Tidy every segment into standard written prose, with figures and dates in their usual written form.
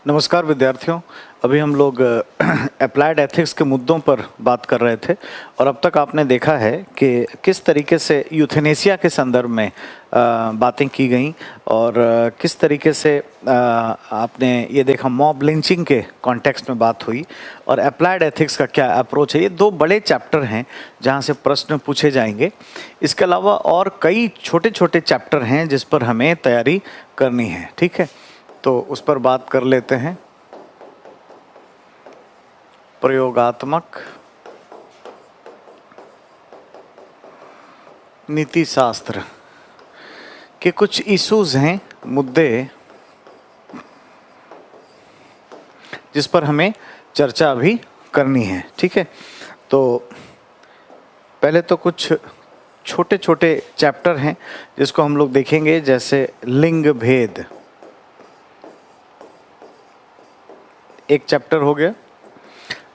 नमस्कार विद्यार्थियों। अभी हम लोग अप्लाइड एथिक्स के मुद्दों पर बात कर रहे थे और अब तक आपने देखा है कि किस तरीके से यूथेनेसिया के संदर्भ में बातें की गई और किस तरीके से आपने ये देखा मॉब लिंचिंग के कॉन्टेक्स्ट में बात हुई और अप्लाइड एथिक्स का क्या अप्रोच है। ये दो बड़े चैप्टर हैं जहाँ से प्रश्न पूछे जाएंगे। इसके अलावा और कई छोटे छोटे चैप्टर हैं जिस पर हमें तैयारी करनी है। ठीक है, तो उस पर बात कर लेते हैं। प्रयोगात्मक नीति शास्त्र के कुछ इश्यूज हैं, मुद्दे जिस पर हमें चर्चा अभी करनी है। ठीक है, तो पहले तो कुछ छोटे छोटे चैप्टर हैं जिसको हम लोग देखेंगे, जैसे लिंग भेद एक चैप्टर हो गया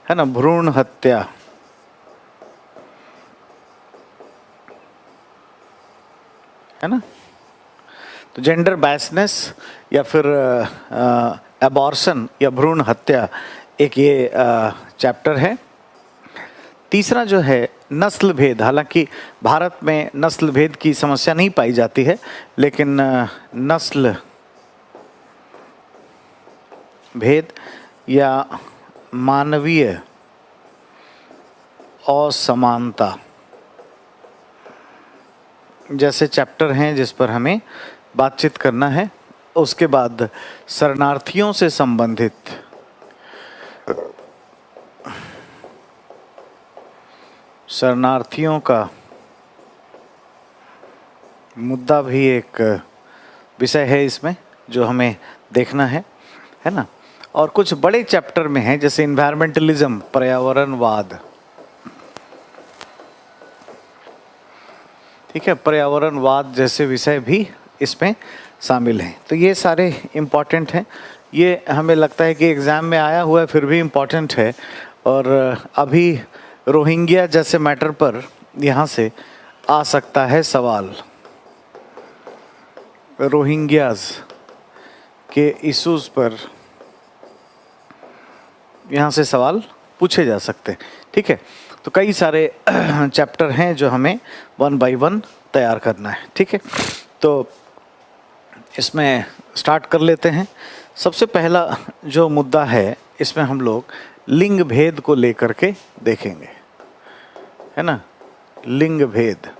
है ना, भ्रूण हत्या, है ना, तो जेंडर बायसनेस या फिर एबॉर्शन या भ्रूण हत्या एक ये चैप्टर है। तीसरा जो है नस्ल भेद, हालांकि भारत में नस्ल भेद की समस्या नहीं पाई जाती है, लेकिन नस्ल भेद या मानवीय असमानता जैसे चैप्टर हैं जिस पर हमें बातचीत करना है। उसके बाद शरणार्थियों से संबंधित शरणार्थियों का मुद्दा भी एक विषय है इसमें जो हमें देखना है ना। और कुछ बड़े चैप्टर में हैं जैसे इन्वायरमेंटलिज्म, पर्यावरणवाद। ठीक है, पर्यावरणवाद जैसे विषय भी इसमें शामिल हैं। तो ये सारे इम्पॉर्टेंट हैं। ये हमें लगता है कि एग्ज़ाम में आया हुआ है फिर भी इम्पॉर्टेंट है। और अभी रोहिंग्या जैसे मैटर पर यहाँ से आ सकता है सवाल। रोहिंग्याज के इश्यूज पर यहाँ से सवाल पूछे जा सकते हैं। ठीक है, तो कई सारे चैप्टर हैं जो हमें 1 बाय 1 तैयार करना है। ठीक है, तो इसमें स्टार्ट कर लेते हैं। सबसे पहला जो मुद्दा है इसमें हम लोग लिंग भेद को लेकर के देखेंगे, है ना। लिंग भेद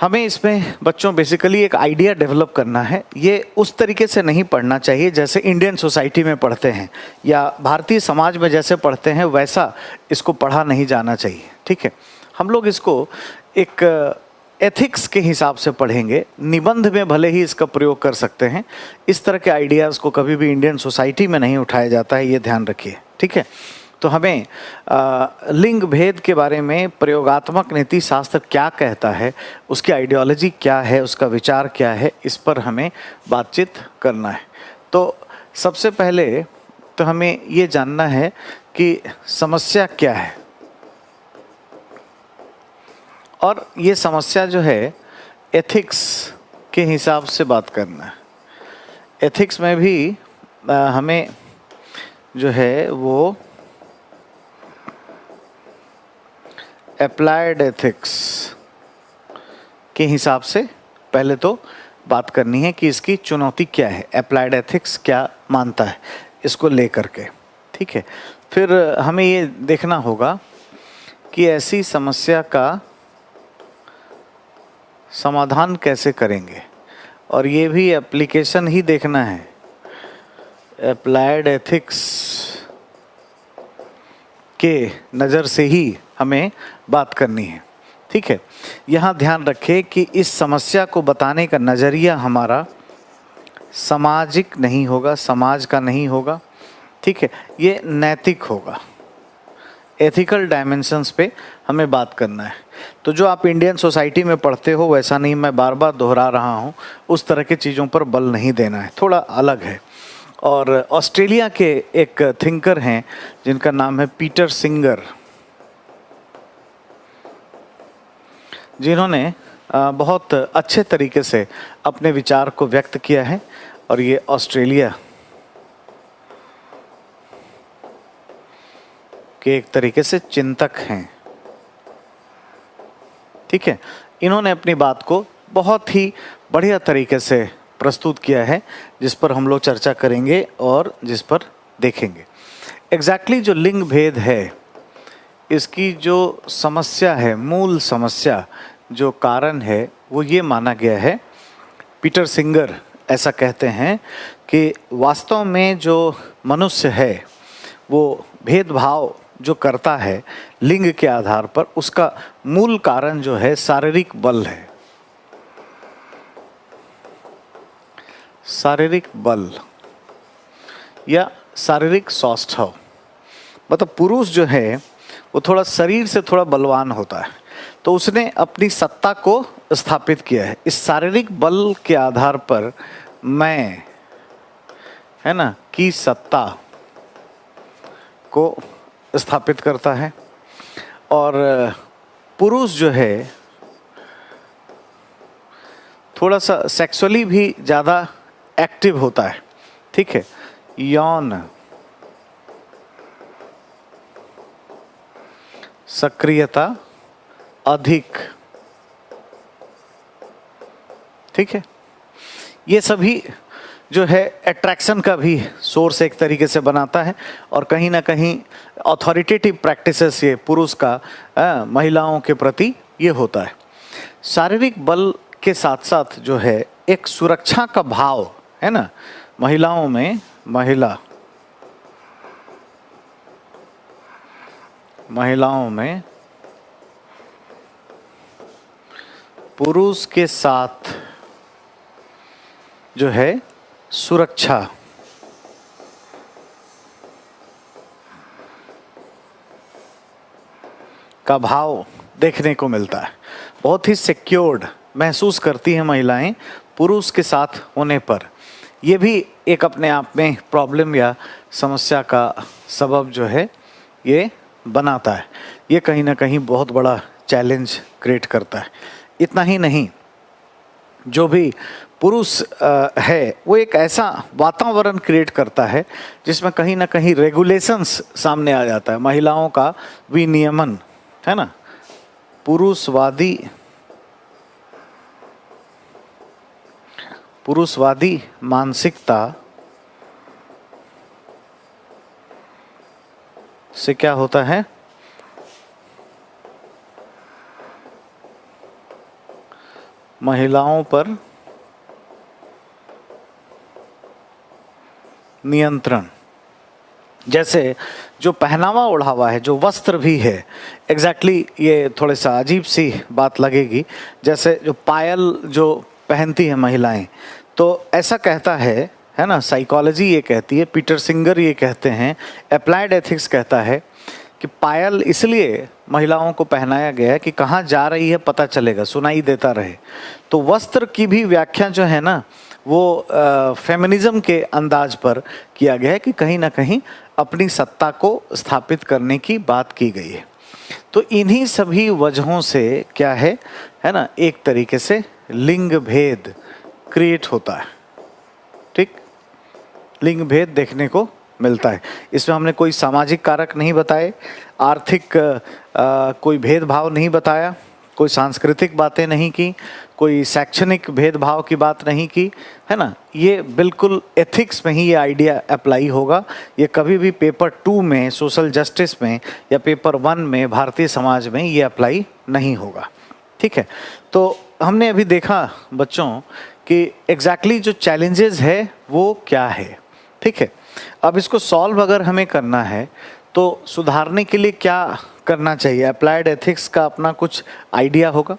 हमें इसमें बच्चों बेसिकली एक आइडिया डेवलप करना है। ये उस तरीके से नहीं पढ़ना चाहिए जैसे इंडियन सोसाइटी में पढ़ते हैं या भारतीय समाज में जैसे पढ़ते हैं वैसा इसको पढ़ा नहीं जाना चाहिए। ठीक है, हम लोग इसको एक एथिक्स के हिसाब से पढ़ेंगे। निबंध में भले ही इसका प्रयोग कर सकते हैं। इस तरह के आइडियाज़ को कभी भी इंडियन सोसाइटी में नहीं उठाया जाता है, ये ध्यान रखिए। ठीक है, तो हमें लिंग भेद के बारे में प्रयोगात्मक नीति शास्त्र क्या कहता है, उसकी आइडियोलॉजी क्या है, उसका विचार क्या है, इस पर हमें बातचीत करना है। तो सबसे पहले तो हमें ये जानना है कि समस्या क्या है और ये समस्या जो है एथिक्स के हिसाब से बात करना है। एथिक्स में भी हमें जो है वो अप्लाइड एथिक्स के हिसाब से पहले तो बात करनी है कि इसकी चुनौती क्या है, अप्लाइड एथिक्स क्या मानता है इसको लेकर के। ठीक है, फिर हमें ये देखना होगा कि ऐसी समस्या का समाधान कैसे करेंगे और ये भी एप्लीकेशन ही देखना है। अप्लाइड एथिक्स के नज़र से ही हमें बात करनी है। ठीक है, यहाँ ध्यान रखें कि इस समस्या को बताने का नज़रिया हमारा सामाजिक नहीं होगा, समाज का नहीं होगा। ठीक है, ये नैतिक होगा। एथिकल डायमेंशंस पे हमें बात करना है। तो जो आप इंडियन सोसाइटी में पढ़ते हो वैसा नहीं, मैं बार बार दोहरा रहा हूँ, उस तरह की चीज़ों पर बल नहीं देना है, थोड़ा अलग है। और ऑस्ट्रेलिया के एक थिंकर हैं जिनका नाम है पीटर सिंगर, जिन्होंने बहुत अच्छे तरीके से अपने विचार को व्यक्त किया है और ये ऑस्ट्रेलिया के एक तरीके से चिंतक हैं। ठीक है, इन्होंने अपनी बात को बहुत ही बढ़िया तरीके से प्रस्तुत किया है, जिस पर हम लोग चर्चा करेंगे और जिस पर देखेंगे एग्जैक्टली जो लिंग भेद है, इसकी जो समस्या है, मूल समस्या जो कारण है, वो ये माना गया है, पीटर सिंगर ऐसा कहते हैं कि वास्तव में जो मनुष्य है वो भेदभाव जो करता है लिंग के आधार पर, उसका मूल कारण जो है शारीरिक बल है। शारीरिक बल या शारीरिक सौष्ठव, मतलब पुरुष जो है वो थोड़ा शरीर से थोड़ा बलवान होता है, तो उसने अपनी सत्ता को स्थापित किया है इस शारीरिक बल के आधार पर। मैं, है ना, की सत्ता को स्थापित करता है। और पुरुष जो है थोड़ा सा सेक्सुअली भी ज़्यादा एक्टिव होता है। ठीक है, यौन सक्रियता अधिक। ठीक है, ये सभी जो है अट्रैक्शन का भी सोर्स एक तरीके से बनाता है, और कहीं ना कहीं अथॉरिटेटिव प्रैक्टिसेस ये पुरुष का महिलाओं के प्रति ये होता है। शारीरिक बल के साथ साथ जो है एक सुरक्षा का भाव है ना, महिलाओं में, महिलाओं में पुरुष के साथ जो है सुरक्षा का भाव देखने को मिलता है। बहुत ही सिक्योर्ड महसूस करती हैं महिलाएं पुरुष के साथ होने पर। ये भी एक अपने आप में प्रॉब्लम या समस्या का सबब जो है ये बनाता है। ये कहीं ना कहीं बहुत बड़ा चैलेंज क्रिएट करता है। इतना ही नहीं, जो भी पुरुष है वो एक ऐसा वातावरण क्रिएट करता है जिसमें कहीं ना कहीं रेगुलेशंस सामने आ जाता है, महिलाओं का विनियमन, है ना। पुरुषवादी मानसिकता से क्या होता है, महिलाओं पर नियंत्रण। जैसे जो पहनावा ओढ़ावा है, जो वस्त्र भी है, एग्जैक्टली ये थोड़ा सा अजीब सी बात लगेगी। जैसे जो पायल जो पहनती है महिलाएं, तो ऐसा कहता है ना, साइकोलॉजी ये कहती है, पीटर सिंगर ये कहते हैं, अप्लाइड एथिक्स कहता है कि पायल इसलिए महिलाओं को पहनाया गया है कि कहाँ जा रही है पता चलेगा, सुनाई देता रहे। तो वस्त्र की भी व्याख्या जो है ना वो फेमिनिज्म के अंदाज पर किया गया है कि कहीं ना कहीं अपनी सत्ता को स्थापित करने की बात की गई है। तो इन्हीं सभी वजहों से क्या है ना, एक तरीके से लिंग भेद क्रिएट होता है। ठीक, लिंग भेद देखने को मिलता है। इसमें हमने कोई सामाजिक कारक नहीं बताए, आर्थिक कोई भेदभाव नहीं बताया, कोई सांस्कृतिक बातें नहीं की, कोई शैक्षणिक भेदभाव की बात नहीं की, है ना। ये बिल्कुल एथिक्स में ही ये आइडिया अप्लाई होगा। ये कभी भी पेपर 2 में सोशल जस्टिस में या पेपर 1 में भारतीय समाज में ये अप्लाई नहीं होगा। ठीक है, तो हमने अभी देखा बच्चों कि एग्जैक्टली जो चैलेंजेस है वो क्या है। ठीक है, अब इसको सॉल्व अगर हमें करना है तो सुधारने के लिए क्या करना चाहिए। अप्लाइड एथिक्स का अपना कुछ आइडिया होगा।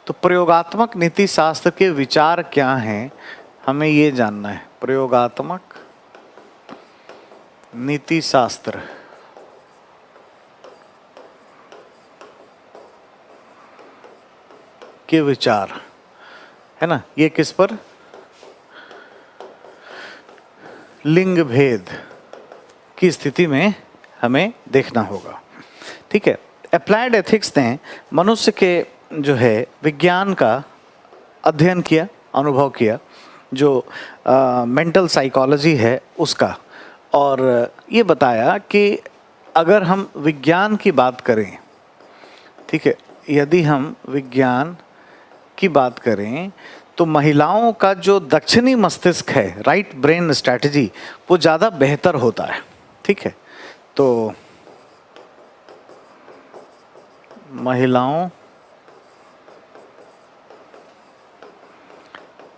तो प्रयोगात्मक नीति शास्त्र के विचार क्या हैं, हमें ये जानना है। प्रयोगात्मक नीति शास्त्र के विचार, है ना, ये किस पर, लिंग भेद की स्थिति में हमें देखना होगा। ठीक है, अप्लाइड एथिक्स ने मनुष्य के जो है विज्ञान का अध्ययन किया, अनुभव किया, जो मेंटल साइकोलॉजी है उसका, और ये बताया कि अगर हम विज्ञान की बात करें, ठीक है, यदि हम विज्ञान की बात करें तो महिलाओं का जो दक्षिणी मस्तिष्क है, राइट ब्रेन स्ट्रैटेजी, वो ज़्यादा बेहतर होता है। ठीक है, तो महिलाओं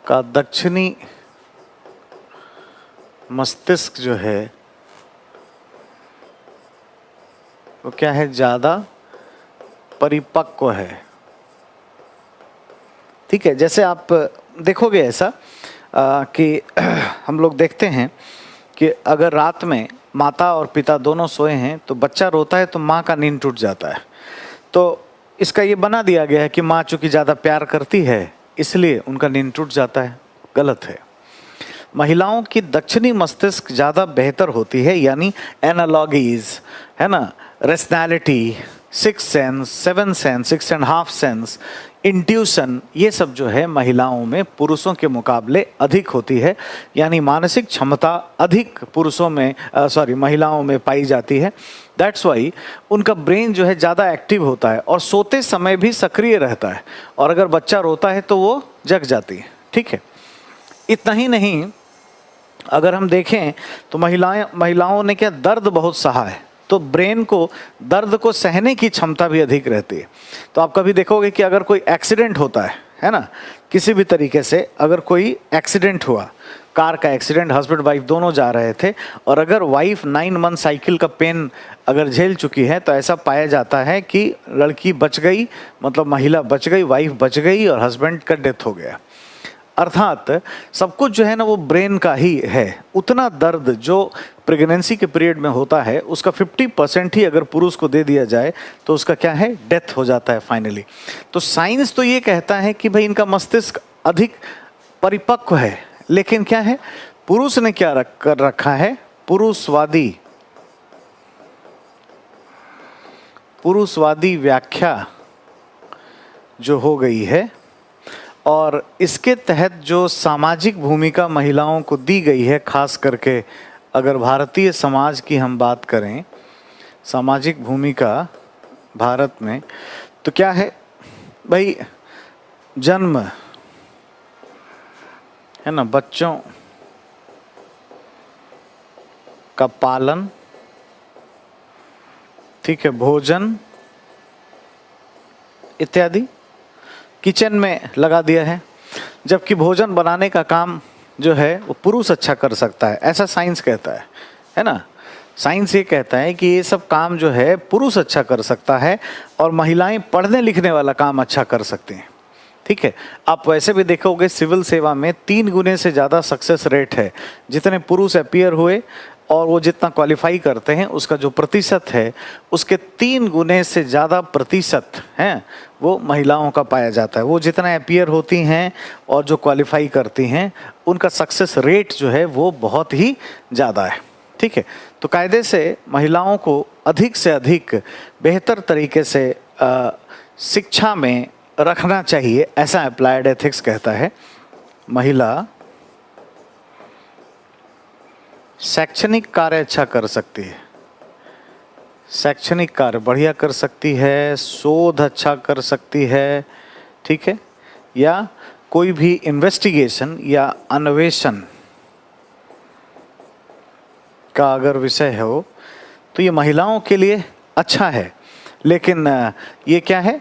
का दक्षिणी मस्तिष्क जो है वो क्या है, ज़्यादा परिपक्व है। ठीक है, जैसे आप देखोगे ऐसा कि हम लोग देखते हैं कि अगर रात में माता और पिता दोनों सोए हैं तो बच्चा रोता है तो माँ का नींद टूट जाता है। तो इसका ये बना दिया गया है कि माँ चूंकि ज़्यादा प्यार करती है इसलिए उनका नींद टूट जाता है। गलत है। महिलाओं की दक्षिणी मस्तिष्क ज़्यादा बेहतर होती है, यानी एनालॉगीज है ना, rationality, six sense, seven sense, 6.5 sense, intuition, ये सब जो है महिलाओं में पुरुषों के मुकाबले अधिक होती है। यानी मानसिक क्षमता अधिक पुरुषों में महिलाओं में पाई जाती है। दैट्स वाई उनका ब्रेन जो है ज़्यादा एक्टिव होता है और सोते समय भी सक्रिय रहता है, और अगर बच्चा रोता है तो वो जग जाती है। ठीक है, इतना ही नहीं, अगर हम देखें तो महिलाओं ने क्या दर्द बहुत सहा है, तो ब्रेन को दर्द को सहने की क्षमता भी अधिक रहती है। तो आप कभी देखोगे कि अगर कोई एक्सीडेंट होता है ना, किसी भी तरीके से अगर कोई एक्सीडेंट हुआ, कार का एक्सीडेंट, हस्बैंड वाइफ दोनों जा रहे थे, और अगर वाइफ 9 मंथ साइकिल का पेन अगर झेल चुकी है तो ऐसा पाया जाता है कि लड़की बच गई, मतलब महिला बच गई, वाइफ बच गई और हस्बैंड का डेथ हो गया। अर्थात सब कुछ जो है ना वो ब्रेन का ही है। उतना दर्द जो प्रेगनेंसी के पीरियड में होता है उसका 50% ही अगर पुरुष को दे दिया जाए तो उसका क्या है, डेथ हो जाता है फाइनली। तो साइंस तो ये कहता है कि भाई इनका मस्तिष्क अधिक परिपक्व है, लेकिन क्या है, पुरुष ने क्या कर रखा है, पुरुषवादी व्याख्या जो हो गई है, और इसके तहत जो सामाजिक भूमिका महिलाओं को दी गई है, खास करके अगर भारतीय समाज की हम बात करें, सामाजिक भूमिका भारत में, तो क्या है भाई, जन्म है ना, बच्चों का पालन, ठीक है, भोजन इत्यादि किचन में लगा दिया है, जबकि भोजन बनाने का काम जो है वो पुरुष अच्छा कर सकता है, ऐसा साइंस कहता है ना। साइंस ये कहता है कि ये सब काम जो है पुरुष अच्छा कर सकता है और महिलाएं पढ़ने लिखने वाला काम अच्छा कर सकती हैं। ठीक है, आप वैसे भी देखोगे सिविल सेवा में 3 गुने से ज़्यादा सक्सेस रेट है। जितने पुरुष अपीयर हुए और वो जितना क्वालिफाई करते हैं उसका जो प्रतिशत है उसके 3 गुने से ज़्यादा प्रतिशत हैं वो महिलाओं का पाया जाता है। वो जितना अपीयर होती हैं और जो क्वालिफाई करती हैं उनका सक्सेस रेट जो है वो बहुत ही ज़्यादा है। ठीक है, तो कायदे से महिलाओं को अधिक से अधिक बेहतर तरीके से शिक्षा में रखना चाहिए, ऐसा अप्लाइड एथिक्स कहता है। महिला शैक्षणिक कार्य अच्छा कर सकती है, शैक्षणिक कार्य बढ़िया कर सकती है, शोध अच्छा कर सकती है, ठीक है, या कोई भी इन्वेस्टिगेशन या अन्वेषण का अगर विषय हो तो ये महिलाओं के लिए अच्छा है। लेकिन ये क्या है,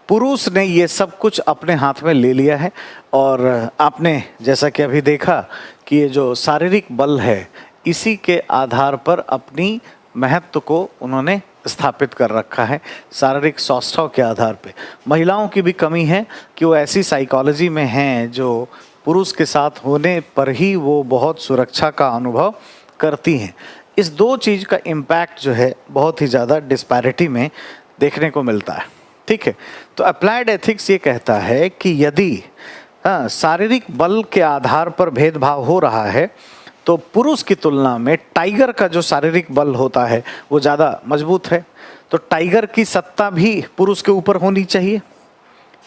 पुरुष ने ये सब कुछ अपने हाथ में ले लिया है, और आपने जैसा कि अभी देखा कि ये जो शारीरिक बल है इसी के आधार पर अपनी महत्व को उन्होंने स्थापित कर रखा है, शारीरिक सौष्ठव के आधार पे। महिलाओं की भी कमी है कि वो ऐसी साइकोलॉजी में हैं जो पुरुष के साथ होने पर ही वो बहुत सुरक्षा का अनुभव करती हैं। इस 2 चीज़ का इम्पैक्ट जो है बहुत ही ज़्यादा डिस्पैरिटी में देखने को मिलता है। ठीक है, तो अप्लाइड एथिक्स ये कहता है कि यदि शारीरिक बल के आधार पर भेदभाव हो रहा है तो पुरुष की तुलना में टाइगर का जो शारीरिक बल होता है वो ज़्यादा मजबूत है, तो टाइगर की सत्ता भी पुरुष के ऊपर होनी चाहिए,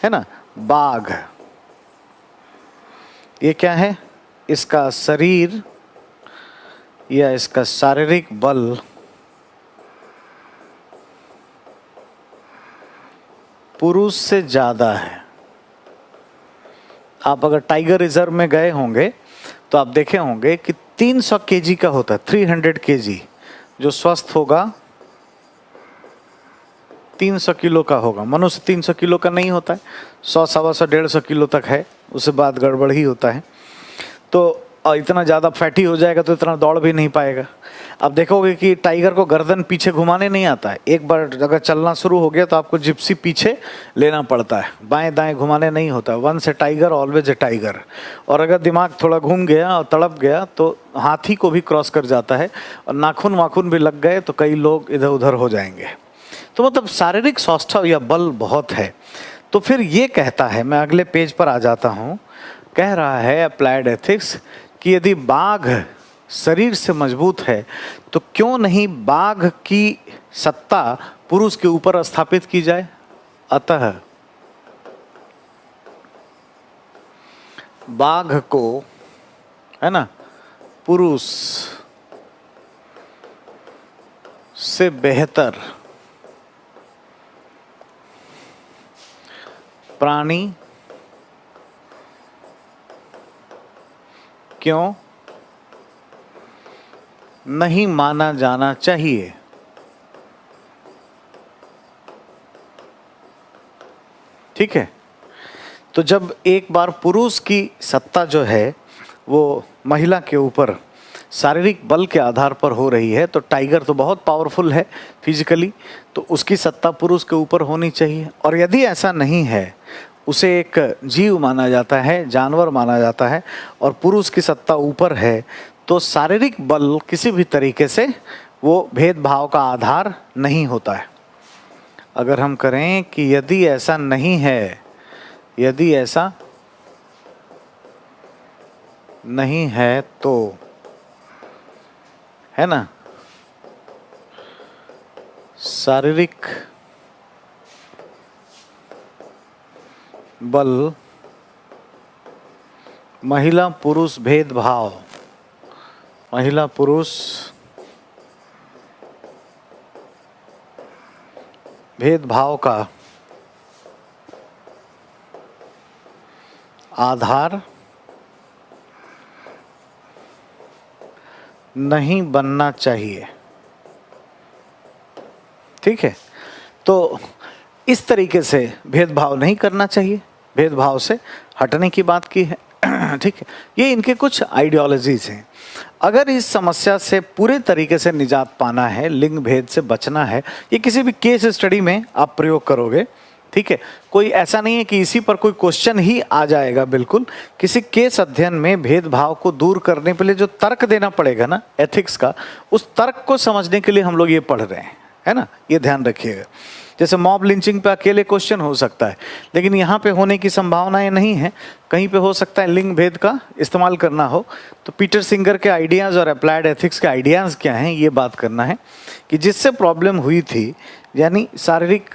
है ना। बाघ ये क्या है, इसका शरीर या इसका शारीरिक बल पुरुष से ज़्यादा है। आप अगर टाइगर रिजर्व में गए होंगे तो आप देखे होंगे कि 300 केजी का होता है, 300 केजी। जो स्वस्थ होगा 300 किलो का होगा। मनुष्य 300 किलो का नहीं होता है, 100, 125, 150 किलो तक है, उसके बाद गड़बड़ ही होता है। तो इतना ज़्यादा फैटी हो जाएगा तो इतना दौड़ भी नहीं पाएगा। अब देखोगे कि टाइगर को गर्दन पीछे घुमाने नहीं आता है। एक बार अगर चलना शुरू हो गया तो आपको जिप्सी पीछे लेना पड़ता है, बाएं दाएं घुमाने नहीं होता। Once a tiger always a tiger. और अगर दिमाग थोड़ा घूम गया और तड़प गया तो हाथी को भी क्रॉस कर जाता है, और नाखून वाखून भी लग गए तो कई लोग इधर उधर हो जाएंगे। तो मतलब शारीरिक सौष्ठव या बल बहुत है। तो फिर ये कहता है, मैं अगले पेज पर आ जाता हूँ, कह रहा है अप्लाइड एथिक्स कि यदि बाघ शरीर से मजबूत है तो क्यों नहीं बाघ की सत्ता पुरुष के ऊपर स्थापित की जाए। अतः बाघ को, है ना, पुरुष से बेहतर प्राणी क्यों नहीं माना जाना चाहिए। ठीक है। तो जब एक बार पुरुष की सत्ता जो है वो महिला के ऊपर शारीरिक बल के आधार पर हो रही है, तो टाइगर तो बहुत पावरफुल है फिजिकली, तो उसकी सत्ता पुरुष के ऊपर होनी चाहिए। और यदि ऐसा नहीं है, उसे एक जीव माना जाता है, जानवर माना जाता है, और पुरुष की सत्ता ऊपर है, तो शारीरिक बल किसी भी तरीके से वो भेदभाव का आधार नहीं होता है। अगर हम करें कि यदि ऐसा नहीं है, यदि ऐसा नहीं है तो, है ना, शारीरिक बल, महिला पुरुष भेदभाव, महिला पुरुष भेदभाव का आधार नहीं बनना चाहिए। ठीक है। तो इस तरीके से भेदभाव नहीं करना चाहिए, भेदभाव से हटने की बात की है। ठीक है। ये इनके कुछ आइडियोलॉजीज हैं। अगर इस समस्या से पूरे तरीके से निजात पाना है, लिंग भेद से बचना है, ये किसी भी केस स्टडी में आप प्रयोग करोगे। ठीक है। कोई ऐसा नहीं है कि इसी पर कोई क्वेश्चन ही आ जाएगा। बिल्कुल किसी केस अध्ययन में भेदभाव को दूर करने के लिए जो तर्क देना पड़ेगा ना एथिक्स का, उस तर्क को समझने के लिए हम लोग ये पढ़ रहे हैं, है ना, ये ध्यान रखिएगा। जैसे मॉब लिंचिंग पे अकेले क्वेश्चन हो सकता है, लेकिन यहाँ पे होने की संभावनाएं नहीं है। कहीं पे हो सकता है लिंग भेद का इस्तेमाल करना हो, तो पीटर सिंगर के आइडियाज़ और अप्लाइड एथिक्स के आइडियाज़ क्या हैं, ये बात करना है कि जिससे प्रॉब्लम हुई थी, यानी शारीरिक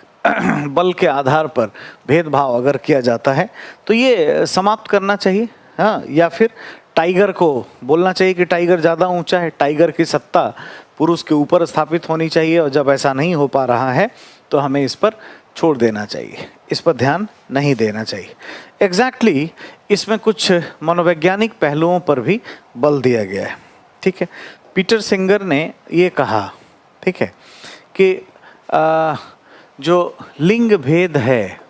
बल के आधार पर भेदभाव अगर किया जाता है तो ये समाप्त करना चाहिए। हाँ, या फिर टाइगर को बोलना चाहिए कि टाइगर ज़्यादा ऊंचा है, टाइगर की सत्ता पुरुष के ऊपर स्थापित होनी चाहिए, और जब ऐसा नहीं हो पा रहा है तो हमें इस पर छोड़ देना चाहिए, इस पर ध्यान नहीं देना चाहिए। एग्जैक्टली इसमें कुछ मनोवैज्ञानिक पहलुओं पर भी बल दिया गया है। ठीक है। पीटर सिंगर ने ये कहा, ठीक है, कि जो लिंग भेद है,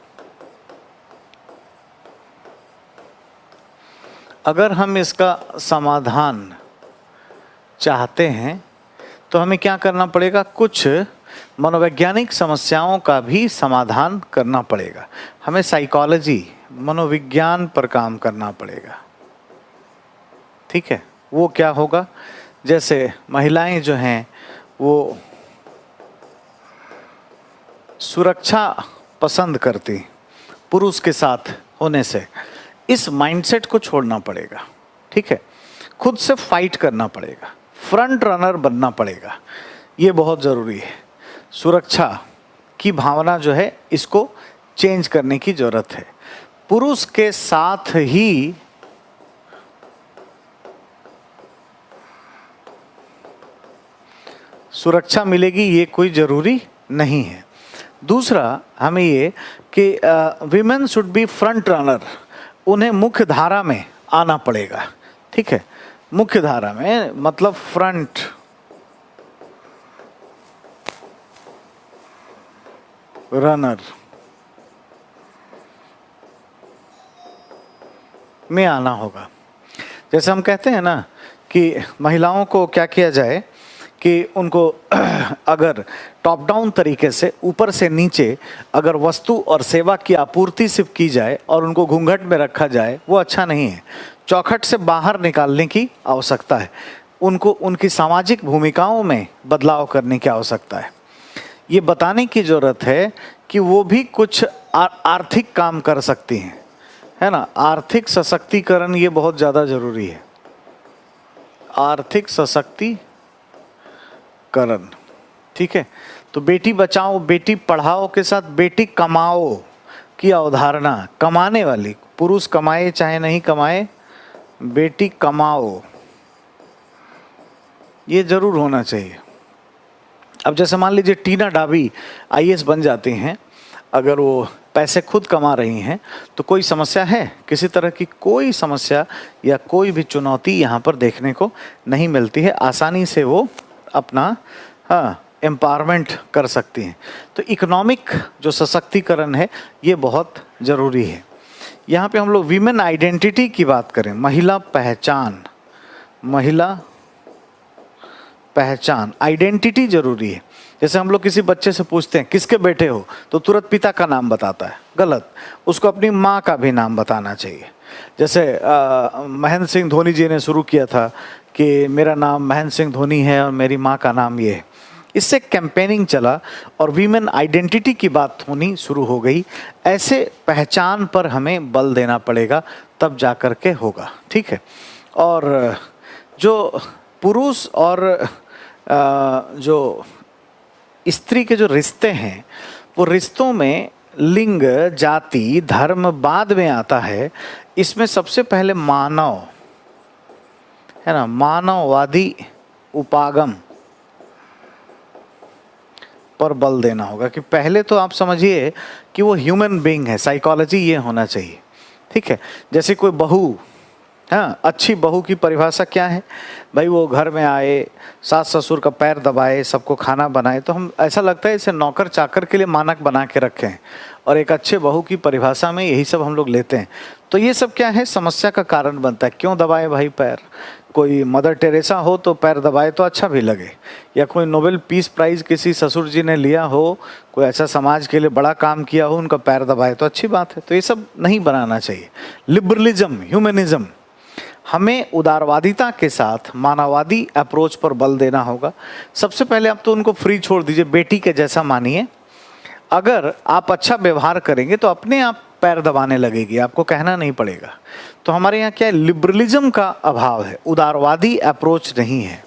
अगर हम इसका समाधान चाहते हैं तो हमें क्या करना पड़ेगा, कुछ मनोवैज्ञानिक समस्याओं का भी समाधान करना पड़ेगा। हमें साइकोलॉजी, मनोविज्ञान पर काम करना पड़ेगा। ठीक है। वो क्या होगा, जैसे महिलाएं जो हैं वो सुरक्षा पसंद करती पुरुष के साथ होने से, इस माइंडसेट को छोड़ना पड़ेगा। ठीक है। खुद से फाइट करना पड़ेगा, फ्रंट रनर बनना पड़ेगा, ये बहुत ज़रूरी है। सुरक्षा की भावना जो है इसको चेंज करने की ज़रूरत है। पुरुष के साथ ही सुरक्षा मिलेगी ये कोई ज़रूरी नहीं है। दूसरा हमें ये कि women should be front runner, उन्हें मुख्य धारा में आना पड़ेगा। ठीक है, मुख्य धारा में मतलब फ्रंट रनर में आना होगा। जैसे हम कहते हैं ना कि महिलाओं को क्या किया जाए कि उनको अगर टॉप डाउन तरीके से ऊपर से नीचे अगर वस्तु और सेवा की आपूर्ति सिर्फ की जाए और उनको घूंघट में रखा जाए, वो अच्छा नहीं है। चौखट से बाहर निकालने की आवश्यकता है, उनको उनकी सामाजिक भूमिकाओं में बदलाव करने की आवश्यकता है। ये बताने की ज़रूरत है कि वो भी कुछ आर्थिक काम कर सकती हैं, है ना। आर्थिक सशक्तिकरण ये बहुत ज़्यादा ज़रूरी है। आर्थिक सशक्तिकरण, ठीक है। तो बेटी बचाओ बेटी पढ़ाओ के साथ बेटी कमाओ की अवधारणा, कमाने वाली, पुरुष कमाए चाहे नहीं कमाए, बेटी कमाओ, ये जरूर होना चाहिए। अब जैसे मान लीजिए टीना डाबी आईएएस बन जाती हैं, अगर वो पैसे खुद कमा रही हैं तो कोई समस्या है? किसी तरह की कोई समस्या या कोई भी चुनौती यहाँ पर देखने को नहीं मिलती है। आसानी से वो अपना एम्पावरमेंट कर सकती हैं। तो इकोनॉमिक जो सशक्तिकरण है ये बहुत ज़रूरी है। यहाँ पे हम लोग वीमेन आइडेंटिटी की बात करें, महिला पहचान, महिला पहचान, आइडेंटिटी जरूरी है। जैसे हम लोग किसी बच्चे से पूछते हैं किसके बेटे हो, तो तुरंत पिता का नाम बताता है, गलत। उसको अपनी माँ का भी नाम बताना चाहिए। जैसे महेंद्र सिंह धोनी जी ने शुरू किया था कि मेरा नाम महेंद्र सिंह धोनी है और मेरी माँ का नाम ये है। इससे कैंपेनिंग चला और वीमेन आइडेंटिटी की बात होनी शुरू हो गई। ऐसे पहचान पर हमें बल देना पड़ेगा, तब जा कर के होगा। ठीक है। और जो पुरुष और जो स्त्री के जो रिश्ते हैं, वो रिश्तों में लिंग, जाति, धर्म बाद में आता है। इसमें सबसे पहले मानव, है ना, मानववादी उपागम पर बल देना होगा कि पहले तो आप समझिए कि वो ह्यूमन बीइंग है, साइकोलॉजी ये होना चाहिए। ठीक है। जैसे कोई बहू, हाँ, अच्छी बहू की परिभाषा क्या है भाई? वो घर में आए, सास ससुर का पैर दबाए, सबको खाना बनाए, तो हम ऐसा लगता है इसे नौकर चाकर के लिए मानक बना के रखे हैं। और एक अच्छे बहू की परिभाषा में यही सब हम लोग लेते हैं। तो ये सब क्या है, समस्या का कारण बनता है। क्यों दबाए भाई पैर? कोई मदर टेरेसा हो तो पैर दबाए तो अच्छा भी लगे, या कोई नोबेल पीस प्राइज़ किसी ससुर जी ने लिया हो, कोई ऐसा समाज के लिए बड़ा काम किया हो, उनका पैर दबाए तो अच्छी बात है। तो ये सब नहीं बनाना चाहिए। लिबरलिज्म, ह्यूमनिज्म, हमें उदारवादिता के साथ मानववादी अप्रोच पर बल देना होगा। सबसे पहले आप तो उनको फ्री छोड़ दीजिए, बेटी के जैसा मानिए। अगर आप अच्छा व्यवहार करेंगे तो अपने आप पैर दबाने लगेगी, आपको कहना नहीं पड़ेगा। तो हमारे यहाँ क्या है, लिबरलिज्म का अभाव है, उदारवादी अप्रोच नहीं है।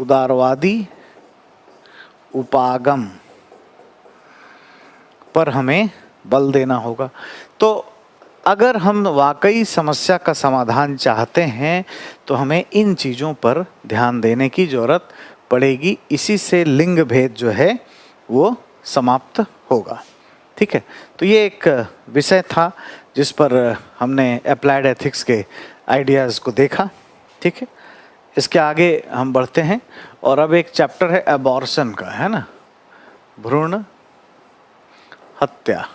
उदारवादी उपागम पर हमें बल देना होगा। तो अगर हम वाकई समस्या का समाधान चाहते हैं तो हमें इन चीज़ों पर ध्यान देने की ज़रूरत पड़ेगी। इसी से लिंग भेद जो है वो समाप्त होगा। ठीक है। तो ये एक विषय था जिस पर हमने अप्लाइड एथिक्स के आइडियाज़ को देखा। ठीक है। इसके आगे हम बढ़ते हैं और अब एक चैप्टर है एबॉर्शन का, है ना, भ्रूण हत्या।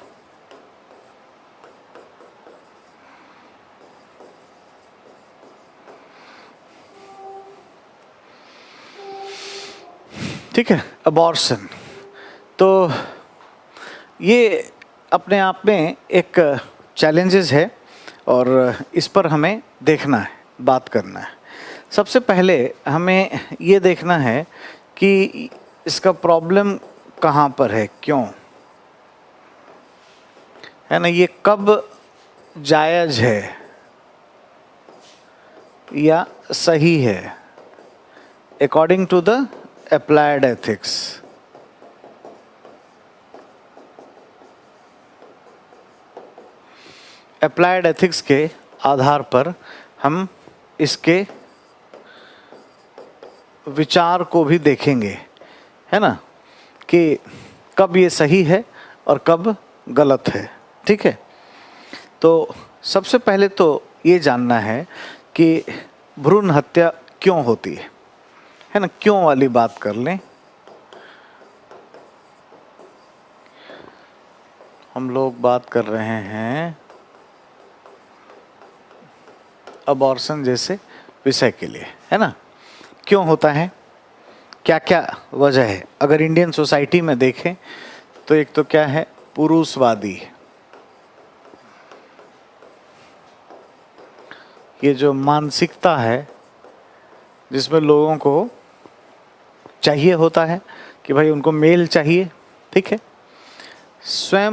ठीक है। अबॉर्शन तो ये अपने आप में एक चैलेंजेस है और इस पर हमें देखना है, बात करना है। सबसे पहले हमें ये देखना है कि इसका प्रॉब्लम कहाँ पर है, क्यों है ना, ये कब जायज़ है या सही है according to the applied ethics. Applied ethics के आधार पर हम इसके विचार को भी देखेंगे, है ना, कि कब ये सही है और कब गलत है। ठीक है, तो सबसे पहले तो ये जानना है कि भ्रूण हत्या क्यों होती है ना, क्यों वाली बात कर लें। हम लोग बात कर रहे हैं अबॉर्शन जैसे विषय के लिए, है ना। क्यों होता है, क्या क्या वजह है। अगर इंडियन सोसाइटी में देखें तो एक तो क्या है, पुरुषवादी, ये जो मानसिकता है जिसमें लोगों को चाहिए होता है कि भाई उनको मेल चाहिए। ठीक है, स्वयं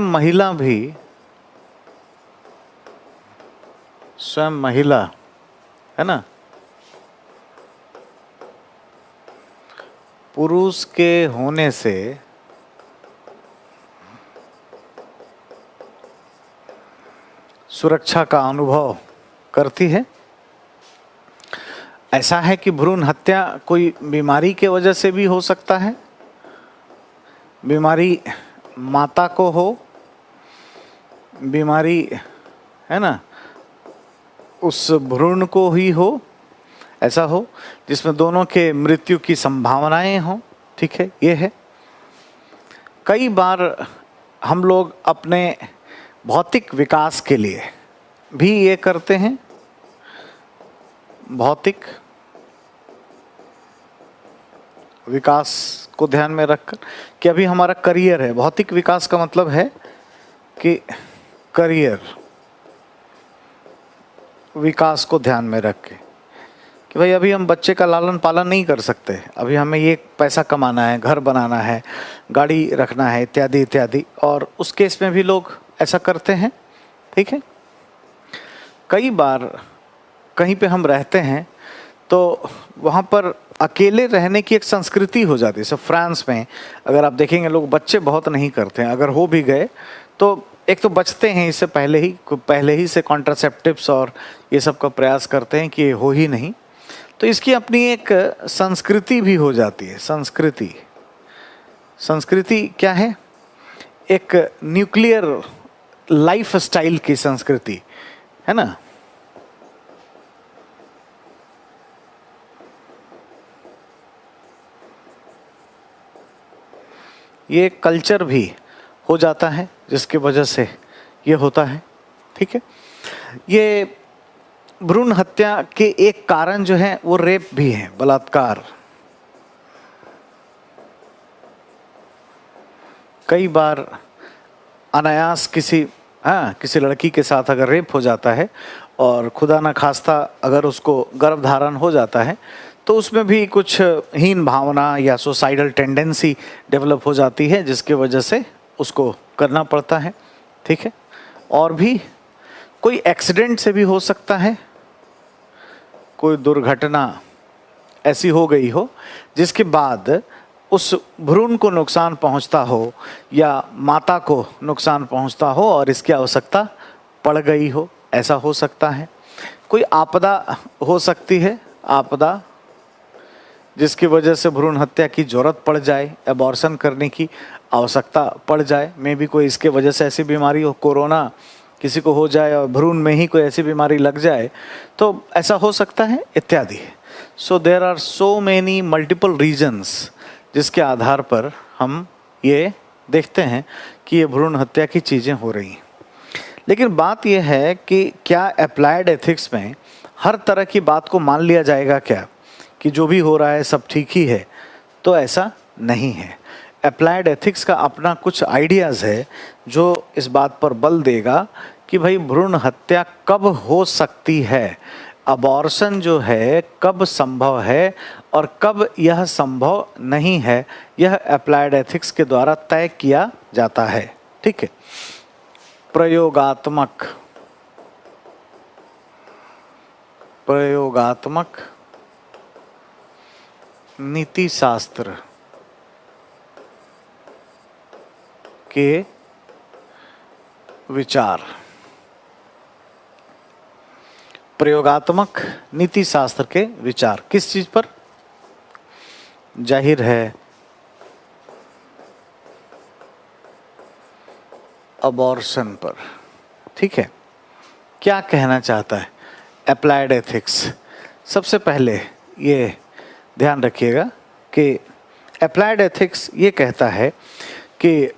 महिला है ना, पुरुष के होने से सुरक्षा का अनुभव करती है। ऐसा है कि भ्रूण हत्या कोई बीमारी के वजह से भी हो सकता है, बीमारी माता को हो, बीमारी है ना उस भ्रूण को ही हो, ऐसा हो जिसमें दोनों के मृत्यु की संभावनाएं हों। ठीक है, ये है। कई बार हम लोग अपने भौतिक विकास के लिए भी ये करते हैं, भौतिक विकास को ध्यान में रखकर कि अभी हमारा करियर है। भौतिक विकास का मतलब है कि करियर विकास को ध्यान में रख के कि भाई अभी हम बच्चे का लालन पालन नहीं कर सकते, अभी हमें ये पैसा कमाना है, घर बनाना है, गाड़ी रखना है, इत्यादि इत्यादि। और उस केस में भी लोग ऐसा करते हैं। ठीक है, कई बार कहीं पे हम रहते हैं तो वहाँ पर अकेले रहने की एक संस्कृति हो जाती है। सब फ्रांस में अगर आप देखेंगे लोग बच्चे बहुत नहीं करते हैं, अगर हो भी गए तो एक तो बचते हैं इससे पहले ही से कॉन्ट्रासेप्टिव्स और ये सब का प्रयास करते हैं कि ये हो ही नहीं। तो इसकी अपनी एक संस्कृति भी हो जाती है। संस्कृति क्या है, एक न्यूक्लियर लाइफ स्टाइल की संस्कृति है ना। ये कल्चर भी हो जाता है जिसकी वजह से ये होता है। ठीक है, ये भ्रूण हत्या के एक कारण जो है वो रेप भी है, बलात्कार। कई बार अनायास किसी लड़की के साथ अगर रेप हो जाता है और खुदा ना खास्ता अगर उसको गर्भधारण हो जाता है तो उसमें भी कुछ हीन भावना या सुसाइडल टेंडेंसी डेवलप हो जाती है जिसकी वजह से उसको करना पड़ता है। ठीक है, और भी कोई एक्सीडेंट से भी हो सकता है, कोई दुर्घटना ऐसी हो गई हो जिसके बाद उस भ्रूण को नुकसान पहुंचता हो या माता को नुकसान पहुंचता हो और इसकी आवश्यकता पड़ गई हो, ऐसा हो सकता है। कोई आपदा हो सकती है, आपदा जिसकी वजह से भ्रूण हत्या की जरूरत पड़ जाए, एबॉर्शन करने की आवश्यकता पड़ जाए। मे भी कोई इसके वजह से ऐसी बीमारी हो, कोरोना किसी को हो जाए और भ्रूण में ही कोई ऐसी बीमारी लग जाए तो ऐसा हो सकता है, इत्यादि। So there are so many multiple reasons जिसके आधार पर हम ये देखते हैं कि ये भ्रूण हत्या की चीज़ें हो रही हैं। लेकिन बात यह है कि क्या अप्लाइड एथिक्स में हर तरह की बात को मान लिया जाएगा क्या कि जो भी हो रहा है सब ठीक ही है? तो ऐसा नहीं है। अप्लाइड एथिक्स का अपना कुछ आइडियाज़ है जो इस बात पर बल देगा कि भाई भ्रूण हत्या कब हो सकती है, अबॉर्शन जो है कब संभव है और कब यह संभव नहीं है, यह अप्लाइड एथिक्स के द्वारा तय किया जाता है। ठीक है, प्रयोगात्मक नीति शास्त्र के विचार। प्रयोगात्मक नीति शास्त्र के विचार किस चीज पर? जाहिर है अबॉर्शन पर, ठीक है, क्या कहना चाहता है अप्लाइड एथिक्स। सबसे पहले ये ध्यान रखिएगा कि अप्लाइड एथिक्स ये कहता है कि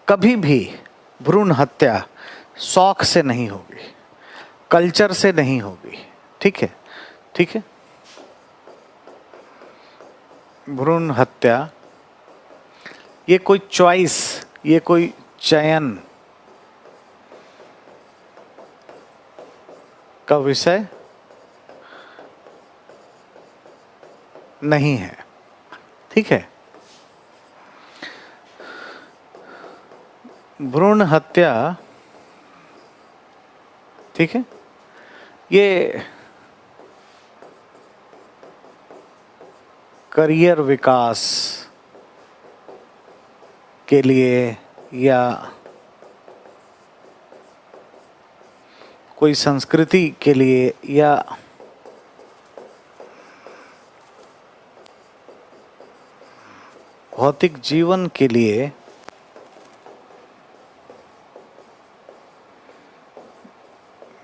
कभी भी भ्रूण हत्या शौक से नहीं होगी, कल्चर से नहीं होगी, ठीक है, ठीक है। भ्रूण हत्या ये कोई चॉइस, ये कोई चयन का विषय नहीं है, ठीक है। भ्रूण हत्या, ठीक है, ये करियर विकास के लिए या कोई संस्कृति के लिए या भौतिक जीवन के लिए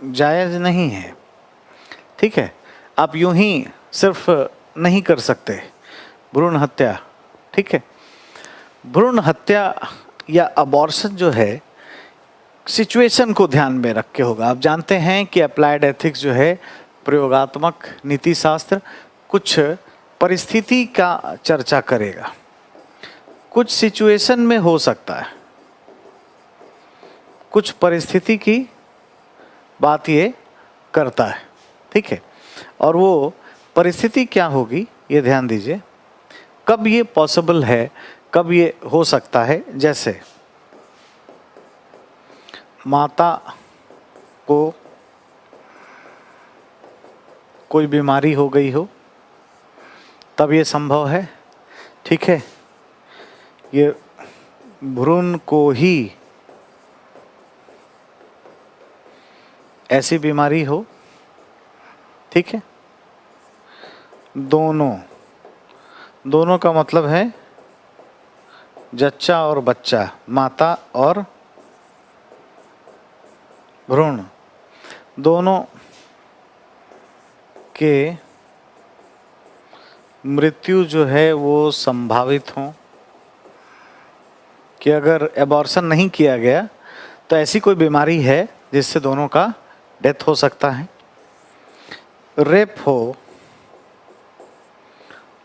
जायज नहीं है, ठीक है। आप यूं ही सिर्फ नहीं कर सकते भ्रूण हत्या, ठीक है। भ्रूण हत्या या अबॉर्शन जो है सिचुएशन को ध्यान में रख के होगा। आप जानते हैं कि अप्लाइड एथिक्स जो है प्रयोगात्मक नीति शास्त्र कुछ परिस्थिति का चर्चा करेगा, कुछ सिचुएशन में हो सकता है, कुछ परिस्थिति की बात ये करता है, ठीक है। और वो परिस्थिति क्या होगी ये ध्यान दीजिए, कब ये पॉसिबल है, कब ये हो सकता है। जैसे माता को कोई बीमारी हो गई हो तब ये संभव है, ठीक है। ये भ्रूण को ही ऐसी बीमारी हो, ठीक है। दोनों का मतलब है जच्चा और बच्चा, माता और भ्रूण, दोनों के मृत्यु जो है वो संभावित हो, कि अगर एबॉर्शन नहीं किया गया तो ऐसी कोई बीमारी है जिससे दोनों का डेथ हो सकता है। रेप हो,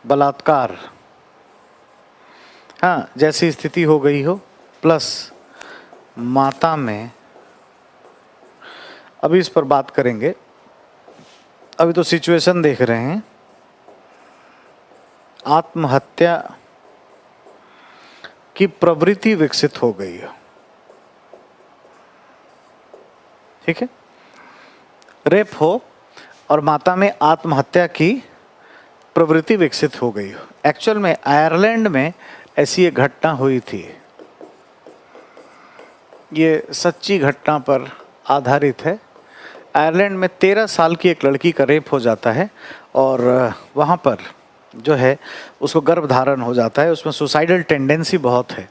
बलात्कार, हाँ, जैसी स्थिति हो गई हो, प्लस माता में, अभी इस पर बात करेंगे, अभी तो सिचुएशन देख रहे हैं। आत्महत्या की प्रवृत्ति विकसित हो गई हो, ठीक है। रेप हो और माता में आत्महत्या की प्रवृत्ति विकसित हो गई हो। एक्चुअल में आयरलैंड में ऐसी एक घटना हुई थी, ये सच्ची घटना पर आधारित है। आयरलैंड में 13 साल की एक लड़की का रेप हो जाता है और वहाँ पर जो है उसको गर्भधारण हो जाता है, उसमें सुसाइडल टेंडेंसी बहुत है।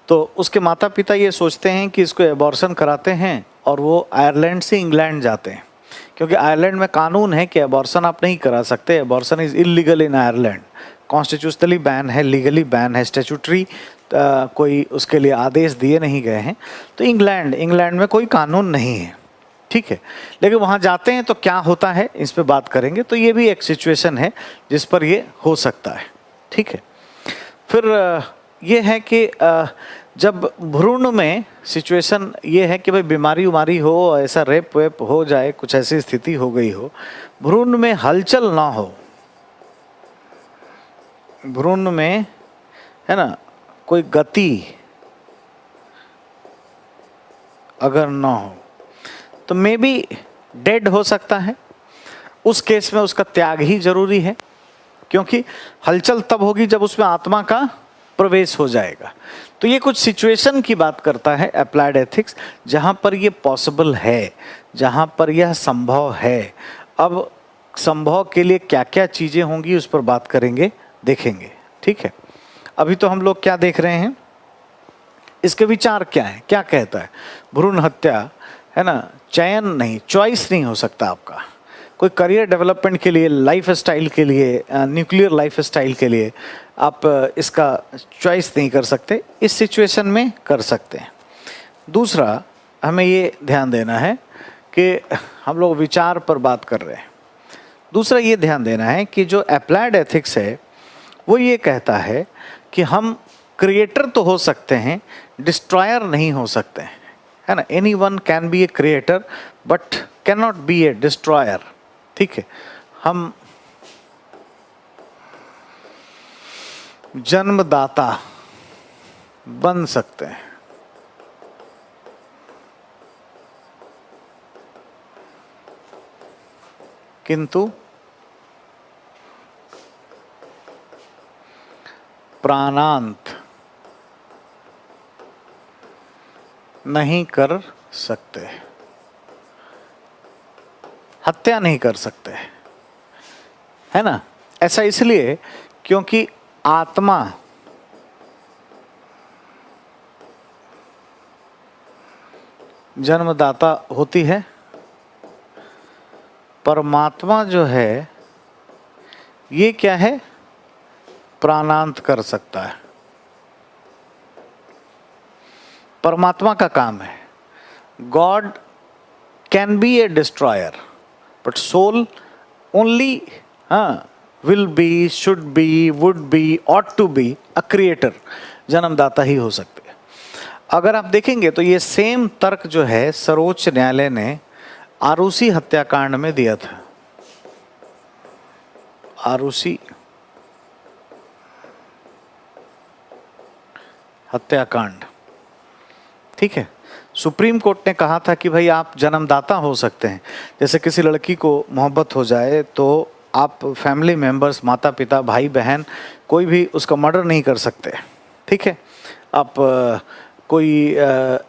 तो उसके माता पिता ये सोचते हैं कि इसको एबॉर्शन कराते हैं और वो आयरलैंड से इंग्लैंड जाते हैं, क्योंकि आयरलैंड में कानून है कि एबॉर्शन आप नहीं करा सकते। Abortion is illegal in Ireland, constitutionally ban है, लीगली बैन है, स्टैट्यूटरी कोई उसके लिए आदेश दिए नहीं गए हैं। तो इंग्लैंड में कोई कानून नहीं है, ठीक है। लेकिन वहाँ जाते हैं तो क्या होता है इस पे बात करेंगे। तो ये भी एक सिचुएशन है जिस पर ये हो सकता है, ठीक है। फिर ये है कि जब भ्रूण में सिचुएशन ये है कि भाई बीमारी उमारी हो, ऐसा रेप वेप हो जाए, कुछ ऐसी स्थिति हो गई हो, भ्रूण में हलचल ना हो, भ्रूण में है ना कोई गति अगर ना हो तो मे बी डेड हो सकता है। उस केस में उसका त्याग ही जरूरी है, क्योंकि हलचल तब होगी जब उसमें आत्मा का प्रवेश हो जाएगा। तो ये कुछ सिचुएशन की बात करता है अप्लाइड एथिक्स, जहाँ पर ये पॉसिबल है, जहाँ पर यह संभव है। अब संभव के लिए क्या क्या चीज़ें होंगी उस पर बात करेंगे, देखेंगे, ठीक है। अभी तो हम लोग क्या देख रहे हैं, इसके विचार क्या है, क्या कहता है? भ्रूण हत्या है ना, चयन नहीं, चॉइस नहीं हो सकता आपका। कोई करियर डेवलपमेंट के लिए, लाइफ स्टाइल के लिए, न्यूक्लियर लाइफ स्टाइल के लिए आप इसका चॉइस नहीं कर सकते, इस सिचुएशन में कर सकते हैं। दूसरा, हमें ये ध्यान देना है कि हम लोग विचार पर बात कर रहे हैं। दूसरा ये ध्यान देना है कि जो अप्लाइड एथिक्स है वो ये कहता है कि हम क्रिएटर तो हो सकते हैं, डिस्ट्रॉयर नहीं हो सकते हैं, है ना। Any one can be a creator but can not be a destroyer, ठीक है। हम जन्मदाता बन सकते हैं, किंतु प्राणांत नहीं कर सकते, हत्या नहीं कर सकते, है ना। ऐसा इसलिए क्योंकि आत्मा जन्मदाता होती है, परमात्मा जो है ये क्या है, प्राणांत कर सकता है। परमात्मा का काम है। God can be a destroyer but soul only will be, should be, would be, ought to be a creator, जन्मदाता ही हो सकते हैं। अगर आप देखेंगे तो ये सेम तर्क जो है सर्वोच्च न्यायालय ने आरुषि हत्याकांड में दिया था। आरुषि हत्याकांड, ठीक है। सुप्रीम कोर्ट ने कहा था कि भाई आप जन्मदाता हो सकते हैं। जैसे किसी लड़की को मोहब्बत हो जाए तो आप फैमिली मेंबर्स, माता पिता, भाई बहन, कोई भी उसका मर्डर नहीं कर सकते, ठीक है। आप कोई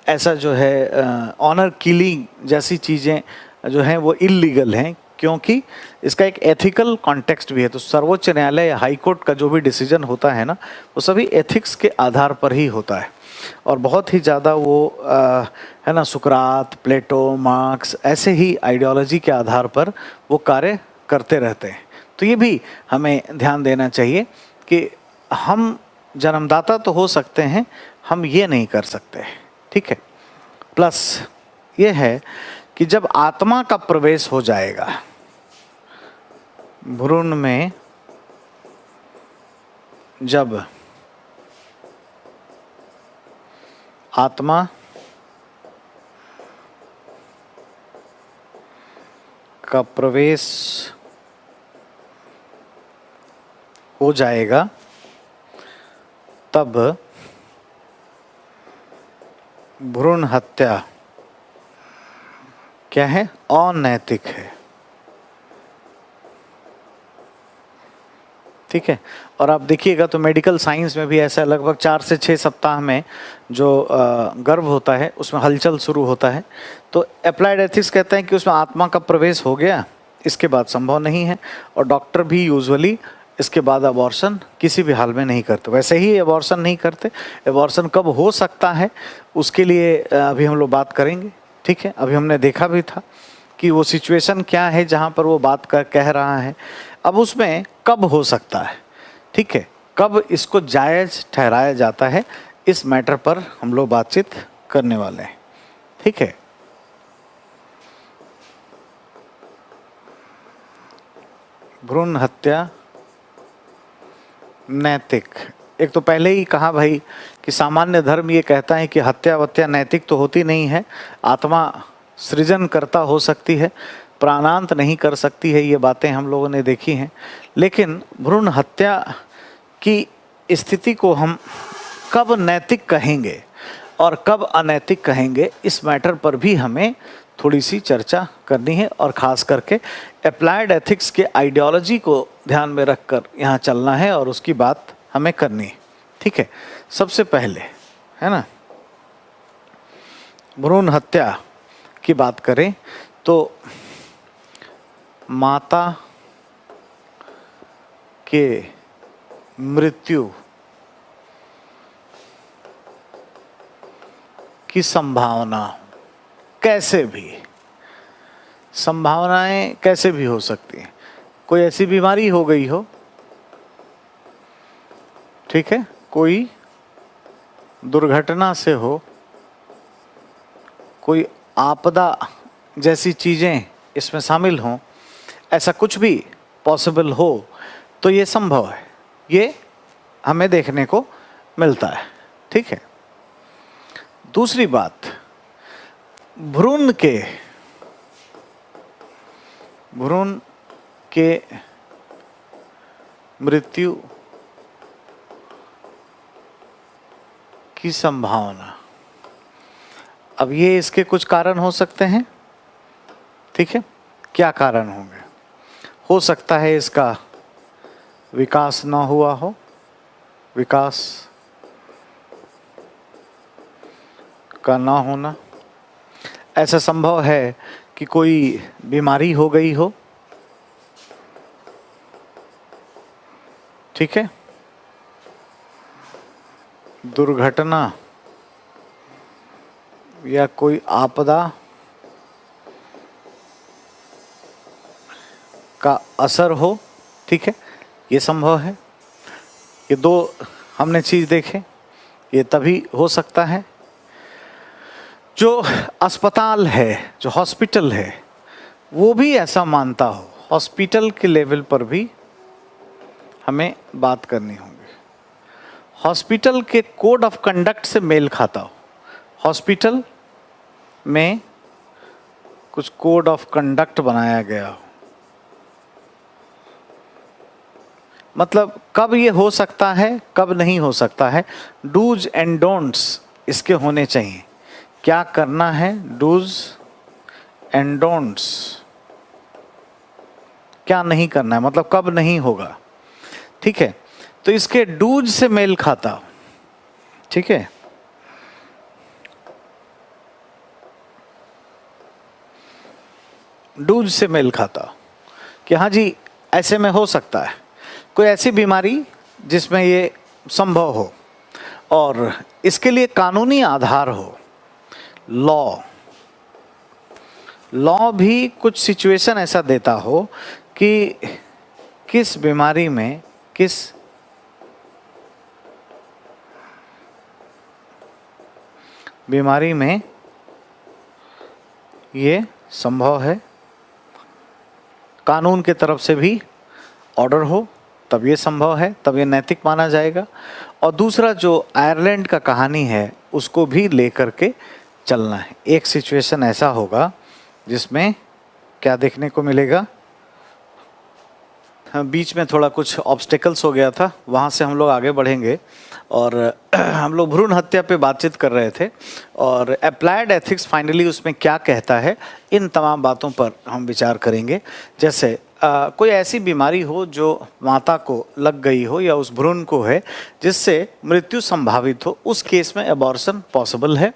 ऐसा जो है ऑनर किलिंग जैसी चीज़ें जो हैं वो इल्लीगल हैं, क्योंकि इसका एक एथिकल कॉन्टेक्स्ट भी है। तो सर्वोच्च न्यायालय या हाई कोर्ट का जो भी डिसीजन होता है ना, वो सभी एथिक्स के आधार पर ही होता है। और बहुत ही ज़्यादा वो है ना, सुकरात, प्लेटो, मार्क्स, ऐसे ही आइडियोलॉजी के आधार पर वो कार्य करते रहते हैं। तो ये भी हमें ध्यान देना चाहिए कि हम जन्मदाता तो हो सकते हैं, हम ये नहीं कर सकते, ठीक है। प्लस ये है कि जब आत्मा का प्रवेश हो जाएगा भ्रूण में, जब आत्मा का प्रवेश हो जाएगा, तब भ्रूण हत्या क्या है, अनैतिक है, ठीक है। और आप देखिएगा तो मेडिकल साइंस में भी ऐसा, लगभग 4 से 6 सप्ताह में जो गर्भ होता है उसमें हलचल शुरू होता है। तो अप्लाइड एथिक्स कहते हैं कि उसमें आत्मा का प्रवेश हो गया, इसके बाद संभव नहीं है। और डॉक्टर भी यूजुअली इसके बाद अबॉर्शन किसी भी हाल में नहीं करते। वैसे ही अबॉर्शन नहीं करते। अबॉर्शन कब हो सकता है उसके लिए अभी हम लोग बात करेंगे, ठीक है। अभी हमने देखा भी था कि वो सिचुएशन क्या है जहाँ पर वो बात कह रहा है। अब उसमें कब हो सकता है, ठीक है, कब इसको जायज़ ठहराया जाता है, इस मैटर पर हम लोग बातचीत करने वाले हैं, ठीक है। भ्रूण हत्या नैतिक, एक तो पहले ही कहा भाई कि सामान्य धर्म ये कहता है कि हत्या वत्या नैतिक तो होती नहीं है। आत्मा सृजन करता हो सकती है, प्राणांत नहीं कर सकती है, ये बातें हम लोगों ने देखी हैं। लेकिन भ्रूण हत्या की स्थिति को हम कब नैतिक कहेंगे और कब अनैतिक कहेंगे, इस मैटर पर भी हमें थोड़ी सी चर्चा करनी है। और ख़ास करके अप्लाइड एथिक्स के आइडियोलॉजी को ध्यान में रखकर यहाँ चलना है और उसकी बात हमें करनी है, ठीक है। सबसे पहले, है ना, भ्रूण हत्या की बात करें तो माता के मृत्यु की संभावना, कैसे भी संभावनाएं कैसे भी हो सकती हैं। कोई ऐसी बीमारी हो गई हो, ठीक है, कोई दुर्घटना से हो, कोई आपदा जैसी चीजें इसमें शामिल हों, ऐसा कुछ भी पॉसिबल हो तो ये संभव है, ये हमें देखने को मिलता है, ठीक है। दूसरी बात, भ्रूण के मृत्यु की संभावना। अब ये इसके कुछ कारण हो सकते हैं, ठीक है। क्या कारण होंगे? हो सकता है इसका विकास ना हुआ हो, विकास का ना होना। ऐसा संभव है कि कोई बीमारी हो गई हो, ठीक है, दुर्घटना या कोई आपदा का असर हो, ठीक है, ये संभव है। ये दो हमने चीज देखे, ये तभी हो सकता है। जो अस्पताल है, जो हॉस्पिटल है, वो भी ऐसा मानता हो, हॉस्पिटल के लेवल पर भी हमें बात करनी होगी। हॉस्पिटल के कोड ऑफ कंडक्ट से मेल खाता हो, हॉस्पिटल में कुछ कोड ऑफ कंडक्ट बनाया गया हो। मतलब कब ये हो सकता है, कब नहीं हो सकता है, डूज एंड डोंट्स इसके होने चाहिए। क्या करना है, डूज एंड डोंट्स, क्या नहीं करना है, मतलब कब नहीं होगा, ठीक है। तो इसके डूज से मेल खाता, ठीक है। डूज से मेल खाता कि हाँ जी ऐसे में हो सकता है, कोई ऐसी बीमारी जिसमें ये संभव हो और इसके लिए कानूनी आधार हो। लॉ भी कुछ सिचुएशन ऐसा देता हो कि किस बीमारी में, किस बीमारी में ये संभव है, कानून के तरफ से भी ऑर्डर हो, तब ये संभव है, तब ये नैतिक माना जाएगा। और दूसरा जो आयरलैंड का कहानी है उसको भी लेकर के चलना है। एक सिचुएशन ऐसा होगा जिसमें क्या देखने को मिलेगा, बीच में थोड़ा कुछ ऑब्स्टेकल्स हो गया था, वहाँ से हम लोग आगे बढ़ेंगे। और हम लोग भ्रूण हत्या पे बातचीत कर रहे थे और अप्लाइड एथिक्स फाइनली उसमें क्या कहता है, इन तमाम बातों पर हम विचार करेंगे। जैसे कोई ऐसी बीमारी हो जो माता को लग गई हो या उस भ्रूण को है जिससे मृत्यु संभावित हो, उस केस में अबॉर्शन पॉसिबल है।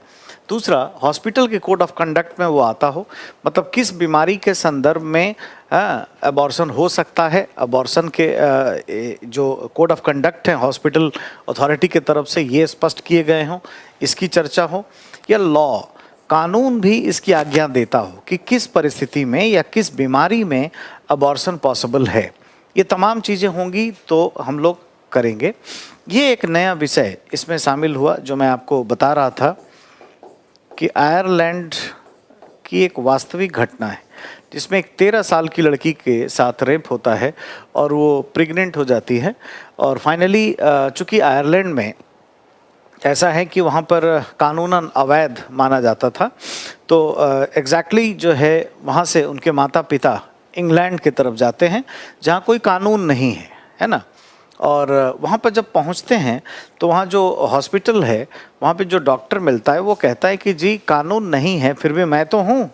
दूसरा, हॉस्पिटल के कोड ऑफ कंडक्ट में वो आता हो, मतलब किस बीमारी के संदर्भ में अबॉर्शन हो सकता है, अबॉर्शन के जो कोड ऑफ कंडक्ट है हॉस्पिटल अथॉरिटी के तरफ से ये स्पष्ट किए गए हों, इसकी चर्चा हो। या लॉ, कानून भी इसकी आज्ञा देता हो कि किस परिस्थिति में या किस बीमारी में अबॉर्शन पॉसिबल है। ये तमाम चीज़ें होंगी तो हम लोग करेंगे। ये एक नया विषय इसमें शामिल हुआ जो मैं आपको बता रहा था कि आयरलैंड की एक वास्तविक घटना है जिसमें एक 13 साल की लड़की के साथ रेप होता है और वो प्रेग्नेंट हो जाती है। और फाइनली चूँकि आयरलैंड में ऐसा है कि वहाँ पर कानूनन अवैध माना जाता था, तो एग्जैक्टली जो है वहाँ से उनके माता पिता इंग्लैंड की तरफ जाते हैं जहाँ कोई कानून नहीं है ना। और वहाँ पर जब पहुँचते हैं तो वहाँ जो हॉस्पिटल है वहाँ पे जो डॉक्टर मिलता है वो कहता है कि जी कानून नहीं है, फिर भी मैं तो हूँ,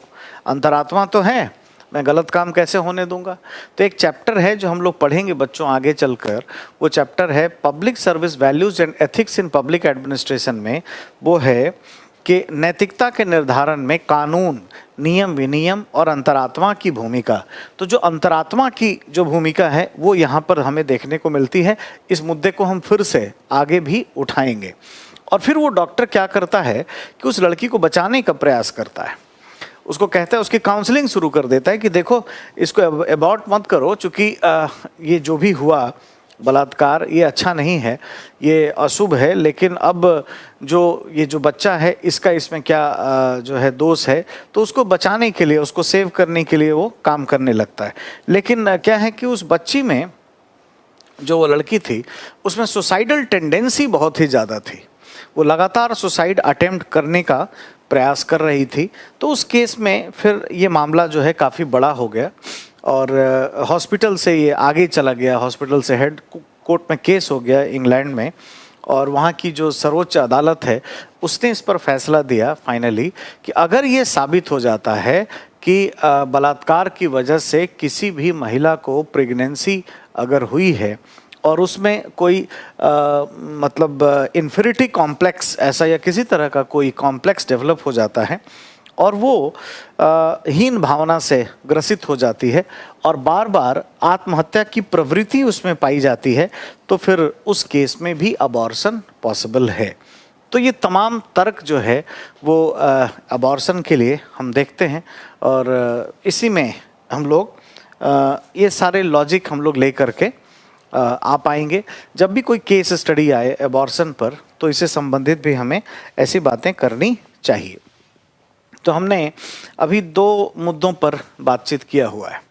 अंतरात्मा तो है, मैं गलत काम कैसे होने दूंगा। तो एक चैप्टर है जो हम लोग पढ़ेंगे बच्चों आगे चलकर, वो चैप्टर है public service values and ethics in public administration में। वो है कि नैतिकता के निर्धारण में कानून, नियम विनियम और अंतरात्मा की भूमिका। तो जो अंतरात्मा की जो भूमिका है वो यहाँ पर हमें देखने को मिलती है। इस मुद्दे को हम फिर से आगे भी उठाएंगे। और फिर वो डॉक्टर क्या करता है कि उस लड़की को बचाने का प्रयास करता है, उसको कहता है, उसकी काउंसलिंग शुरू कर देता है कि देखो इसको अबॉर्ट मत करो, चूँकि ये जो भी हुआ बलात्कार ये अच्छा नहीं है, ये अशुभ है, लेकिन अब ये जो बच्चा है इसका इसमें क्या जो है दोष है, तो उसको बचाने के लिए, उसको सेव करने के लिए वो काम करने लगता है। लेकिन क्या है कि उस बच्ची में, जो वो लड़की थी, उसमें सुसाइडल टेंडेंसी बहुत ही ज़्यादा थी, वो लगातार सुसाइड अटेम्प्ट करने का प्रयास कर रही थी। तो उस केस में फिर ये मामला जो है काफ़ी बड़ा हो गया और हॉस्पिटल से ये आगे चला गया, हॉस्पिटल से हेड कोर्ट में केस हो गया इंग्लैंड में, और वहाँ की जो सर्वोच्च अदालत है उसने इस पर फैसला दिया फाइनली कि अगर ये साबित हो जाता है कि बलात्कार की वजह से किसी भी महिला को प्रेगनेंसी अगर हुई है और उसमें कोई मतलब इन्फिनिटी कॉम्प्लेक्स ऐसा या किसी तरह का कोई कॉम्प्लेक्स डेवलप हो जाता है और वो हीन भावना से ग्रसित हो जाती है और बार बार आत्महत्या की प्रवृत्ति उसमें पाई जाती है, तो फिर उस केस में भी अबॉर्शन पॉसिबल है। तो ये तमाम तर्क जो है वो अबॉर्शन के लिए हम देखते हैं और इसी में हम लोग ये सारे लॉजिक हम लोग ले करके आ पाएंगे। जब भी कोई केस स्टडी आए अबॉर्शन पर तो इससे संबंधित भी हमें ऐसी बातें करनी चाहिए। तो हमने अभी दो मुद्दों पर बातचीत किया हुआ है,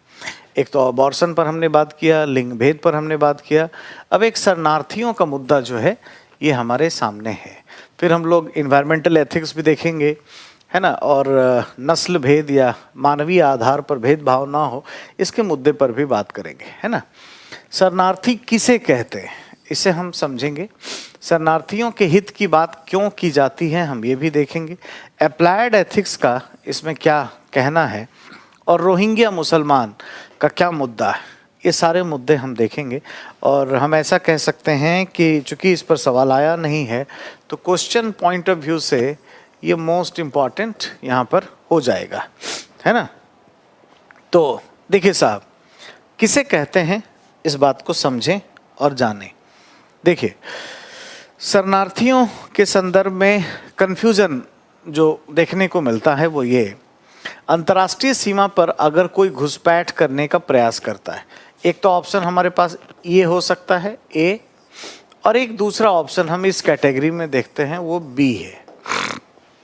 एक तो अबॉर्शन पर हमने बात किया, लिंग भेद पर हमने बात किया, अब एक शरणार्थियों का मुद्दा जो है ये हमारे सामने है। फिर हम लोग इन्वायरमेंटल एथिक्स भी देखेंगे, है ना, और नस्ल भेद या मानवीय आधार पर भेदभाव ना हो इसके मुद्दे पर भी बात करेंगे, है ना। शरणार्थी किसे कहते हैं इसे हम समझेंगे, शरणार्थियों के हित की बात क्यों की जाती है हम ये भी देखेंगे, अप्लाइड एथिक्स का इसमें क्या कहना है और रोहिंग्या मुसलमान का क्या मुद्दा है, ये सारे मुद्दे हम देखेंगे। और हम ऐसा कह सकते हैं कि चूंकि इस पर सवाल आया नहीं है तो क्वेश्चन पॉइंट ऑफ व्यू से ये मोस्ट इम्पॉर्टेंट यहाँ पर हो जाएगा, है ना। तो देखिए साहब, किसे कहते हैं इस बात को समझें और जानें। देखिए, शरणार्थियों के संदर्भ में कन्फ्यूजन जो देखने को मिलता है वो ये, अंतर्राष्ट्रीय सीमा पर अगर कोई घुसपैठ करने का प्रयास करता है, एक तो ऑप्शन हमारे पास ये हो सकता है ए, और एक दूसरा ऑप्शन हम इस कैटेगरी में देखते हैं वो बी है।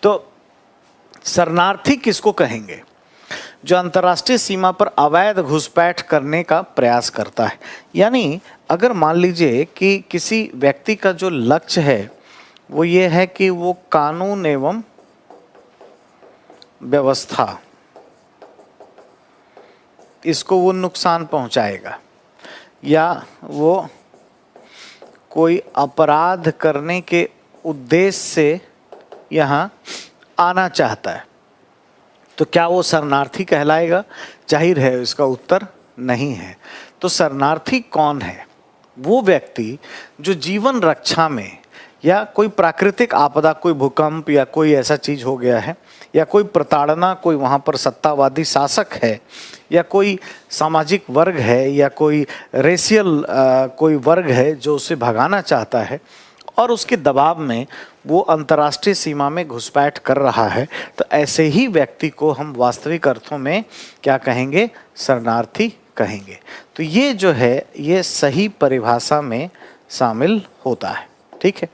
तो शरणार्थी किसको कहेंगे? जो अंतर्राष्ट्रीय सीमा पर अवैध घुसपैठ करने का प्रयास करता है। यानी अगर मान लीजिए कि किसी व्यक्ति का जो लक्ष्य है वो ये है कि वो कानून एवं व्यवस्था इसको वो नुकसान पहुंचाएगा या वो कोई अपराध करने के उद्देश्य से यहाँ आना चाहता है, तो क्या वो शरणार्थी कहलाएगा? जाहिर है इसका उत्तर नहीं है। तो शरणार्थी कौन है? वो व्यक्ति जो जीवन रक्षा में या कोई प्राकृतिक आपदा, कोई भूकंप या कोई ऐसा चीज हो गया है, या कोई प्रताड़ना, कोई वहाँ पर सत्तावादी शासक है, या कोई सामाजिक वर्ग है, या कोई रेशियल कोई वर्ग है जो उसे भगाना चाहता है और उसके दबाव में वो अंतर्राष्ट्रीय सीमा में घुसपैठ कर रहा है, तो ऐसे ही व्यक्ति को हम वास्तविक अर्थों में क्या कहेंगे? शरणार्थी कहेंगे। तो ये जो है ये सही परिभाषा में शामिल होता है, ठीक है।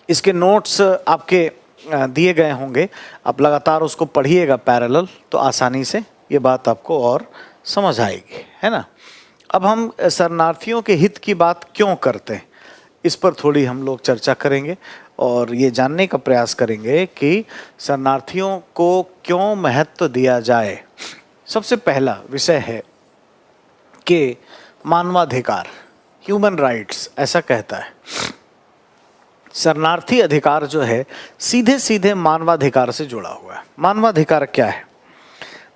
इसके नोट्स आपके दिए गए होंगे, आप लगातार उसको पढ़िएगा पैरेलल, तो आसानी से ये बात आपको और समझ आएगी, है ना। अब हम शरणार्थियों के हित की बात क्यों करते हैं इस पर थोड़ी हम लोग चर्चा करेंगे और ये जानने का प्रयास करेंगे कि शरणार्थियों को क्यों महत्व दिया जाए। सबसे पहला विषय है कि मानवाधिकार, ह्यूमन राइट्स ऐसा कहता है। शरणार्थी अधिकार जो है सीधे सीधे मानवाधिकार से जुड़ा हुआ है। मानवाधिकार क्या है?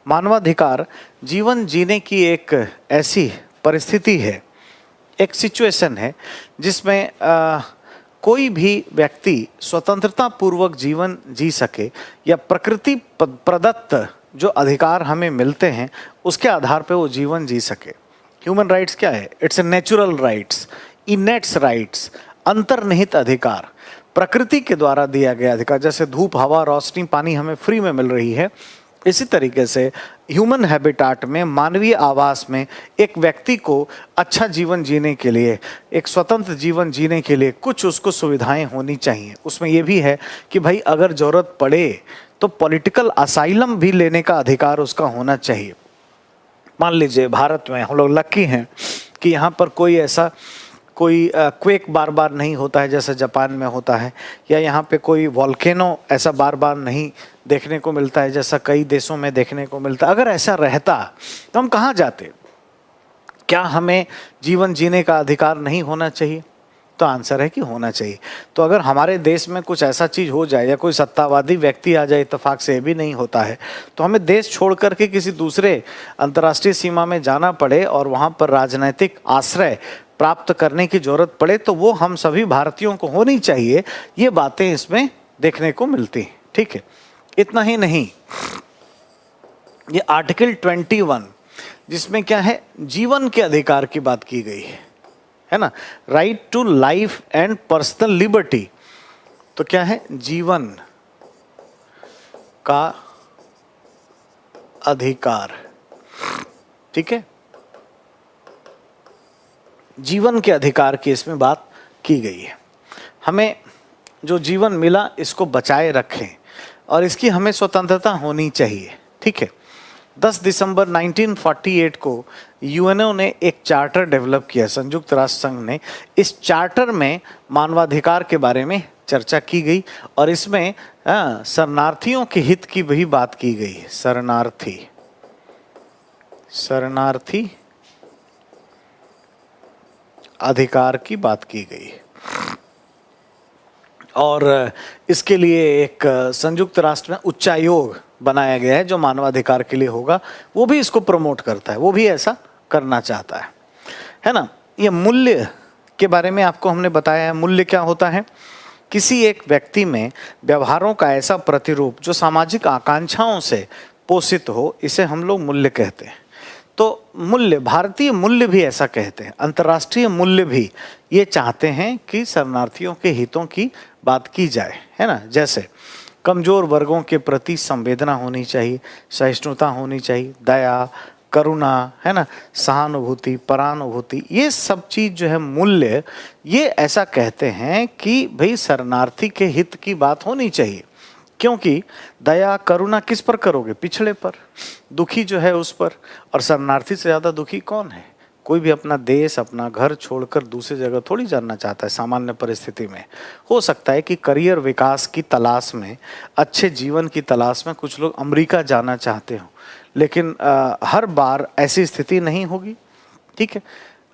मानवाधिकार जीवन जीने की एक ऐसी परिस्थिति है, एक सिचुएशन है जिसमें कोई भी व्यक्ति स्वतंत्रता पूर्वक जीवन जी सके या प्रकृति प्रदत्त जो अधिकार हमें मिलते हैं उसके आधार पे वो जीवन जी सके। ह्यूमन राइट्स क्या है? It's a natural rights, innates rights, अंतर्निहित अधिकार। प्रकृति के द्वारा दिया गया अधिकार, जैसे धूप, हवा, रोशनी, पानी हमें फ्री में मिल रही है, इसी तरीके से ह्यूमन हैबिटाट में, मानवीय आवास में एक व्यक्ति को अच्छा जीवन जीने के लिए, एक स्वतंत्र जीवन जीने के लिए कुछ उसको सुविधाएं होनी चाहिए। उसमें यह भी है कि भाई अगर जरूरत पड़े तो पॉलिटिकल असाइलम भी लेने का अधिकार उसका होना चाहिए। मान लीजिए भारत में हम लोग लकी हैं कि यहाँ पर कोई क्वेक बार बार नहीं होता है जैसे जापान में होता है, या यहाँ पे कोई वॉल्केनो ऐसा बार बार नहीं देखने को मिलता है जैसा कई देशों में देखने को मिलता है। अगर ऐसा रहता तो हम कहाँ जाते? क्या हमें जीवन जीने का अधिकार नहीं होना चाहिए? तो आंसर है कि होना चाहिए। तो अगर हमारे देश में कुछ ऐसा चीज़ हो जाए या कोई सत्तावादी व्यक्ति आ जाए, इत्तेफाक से भी नहीं होता है, तो हमें देश छोड़ करके किसी दूसरे अंतर्राष्ट्रीय सीमा में जाना पड़े और वहाँ पर राजनीतिक आश्रय प्राप्त करने की जरूरत पड़े, तो वो हम सभी भारतीयों को होनी चाहिए। ये बातें इसमें देखने को मिलती हैं। ठीक है, इतना ही नहीं, ये आर्टिकल 21 जिसमें क्या है, जीवन के अधिकार की बात की गई है ना, right to life and personal liberty. तो क्या है, जीवन का अधिकार। ठीक है, जीवन के अधिकार की इसमें बात की गई है। हमें जो जीवन मिला इसको बचाए रखें और इसकी हमें स्वतंत्रता होनी चाहिए। ठीक है, 10 दिसंबर 1948 को यूएनओ ने एक चार्टर डेवलप किया, संयुक्त राष्ट्र संघ ने। इस चार्टर में मानवाधिकार के बारे में चर्चा की गई और इसमें शरणार्थियों के हित की भी बात की गई। शरणार्थी अधिकार की बात की गई और इसके लिए एक संयुक्त राष्ट्र में उच्चायोग बनाया गया है जो मानवाधिकार के लिए होगा। वो भी इसको प्रमोट करता है, वो भी ऐसा करना चाहता है ना। ये मूल्य के बारे में आपको हमने बताया है। मूल्य क्या होता है? किसी एक व्यक्ति में व्यवहारों का ऐसा प्रतिरूप जो सामाजिक आकांक्षाओं से पोषित हो, इसे हम लोग मूल्य कहते हैं। तो मूल्य, भारतीय मूल्य भी ऐसा कहते हैं, अंतर्राष्ट्रीय मूल्य भी ये चाहते हैं कि शरणार्थियों के हितों की बात की जाए, है ना। जैसे कमजोर वर्गों के प्रति संवेदना होनी चाहिए, सहिष्णुता होनी चाहिए, दया, करुणा, है ना, सहानुभूति, परानुभूति, ये सब चीज जो है मूल्य, ये ऐसा कहते हैं कि भाई शरणार्थी के हित की बात होनी चाहिए। क्योंकि दया करुणा किस पर करोगे? पिछड़े पर, दुखी जो है उस पर। और शरणार्थी से ज़्यादा दुखी कौन है? कोई भी अपना देश, अपना घर छोड़कर दूसरी जगह थोड़ी जाना चाहता है सामान्य परिस्थिति में। हो सकता है कि करियर विकास की तलाश में, अच्छे जीवन की तलाश में कुछ लोग अमेरिका जाना चाहते हो, लेकिन हर बार ऐसी स्थिति नहीं होगी। ठीक है,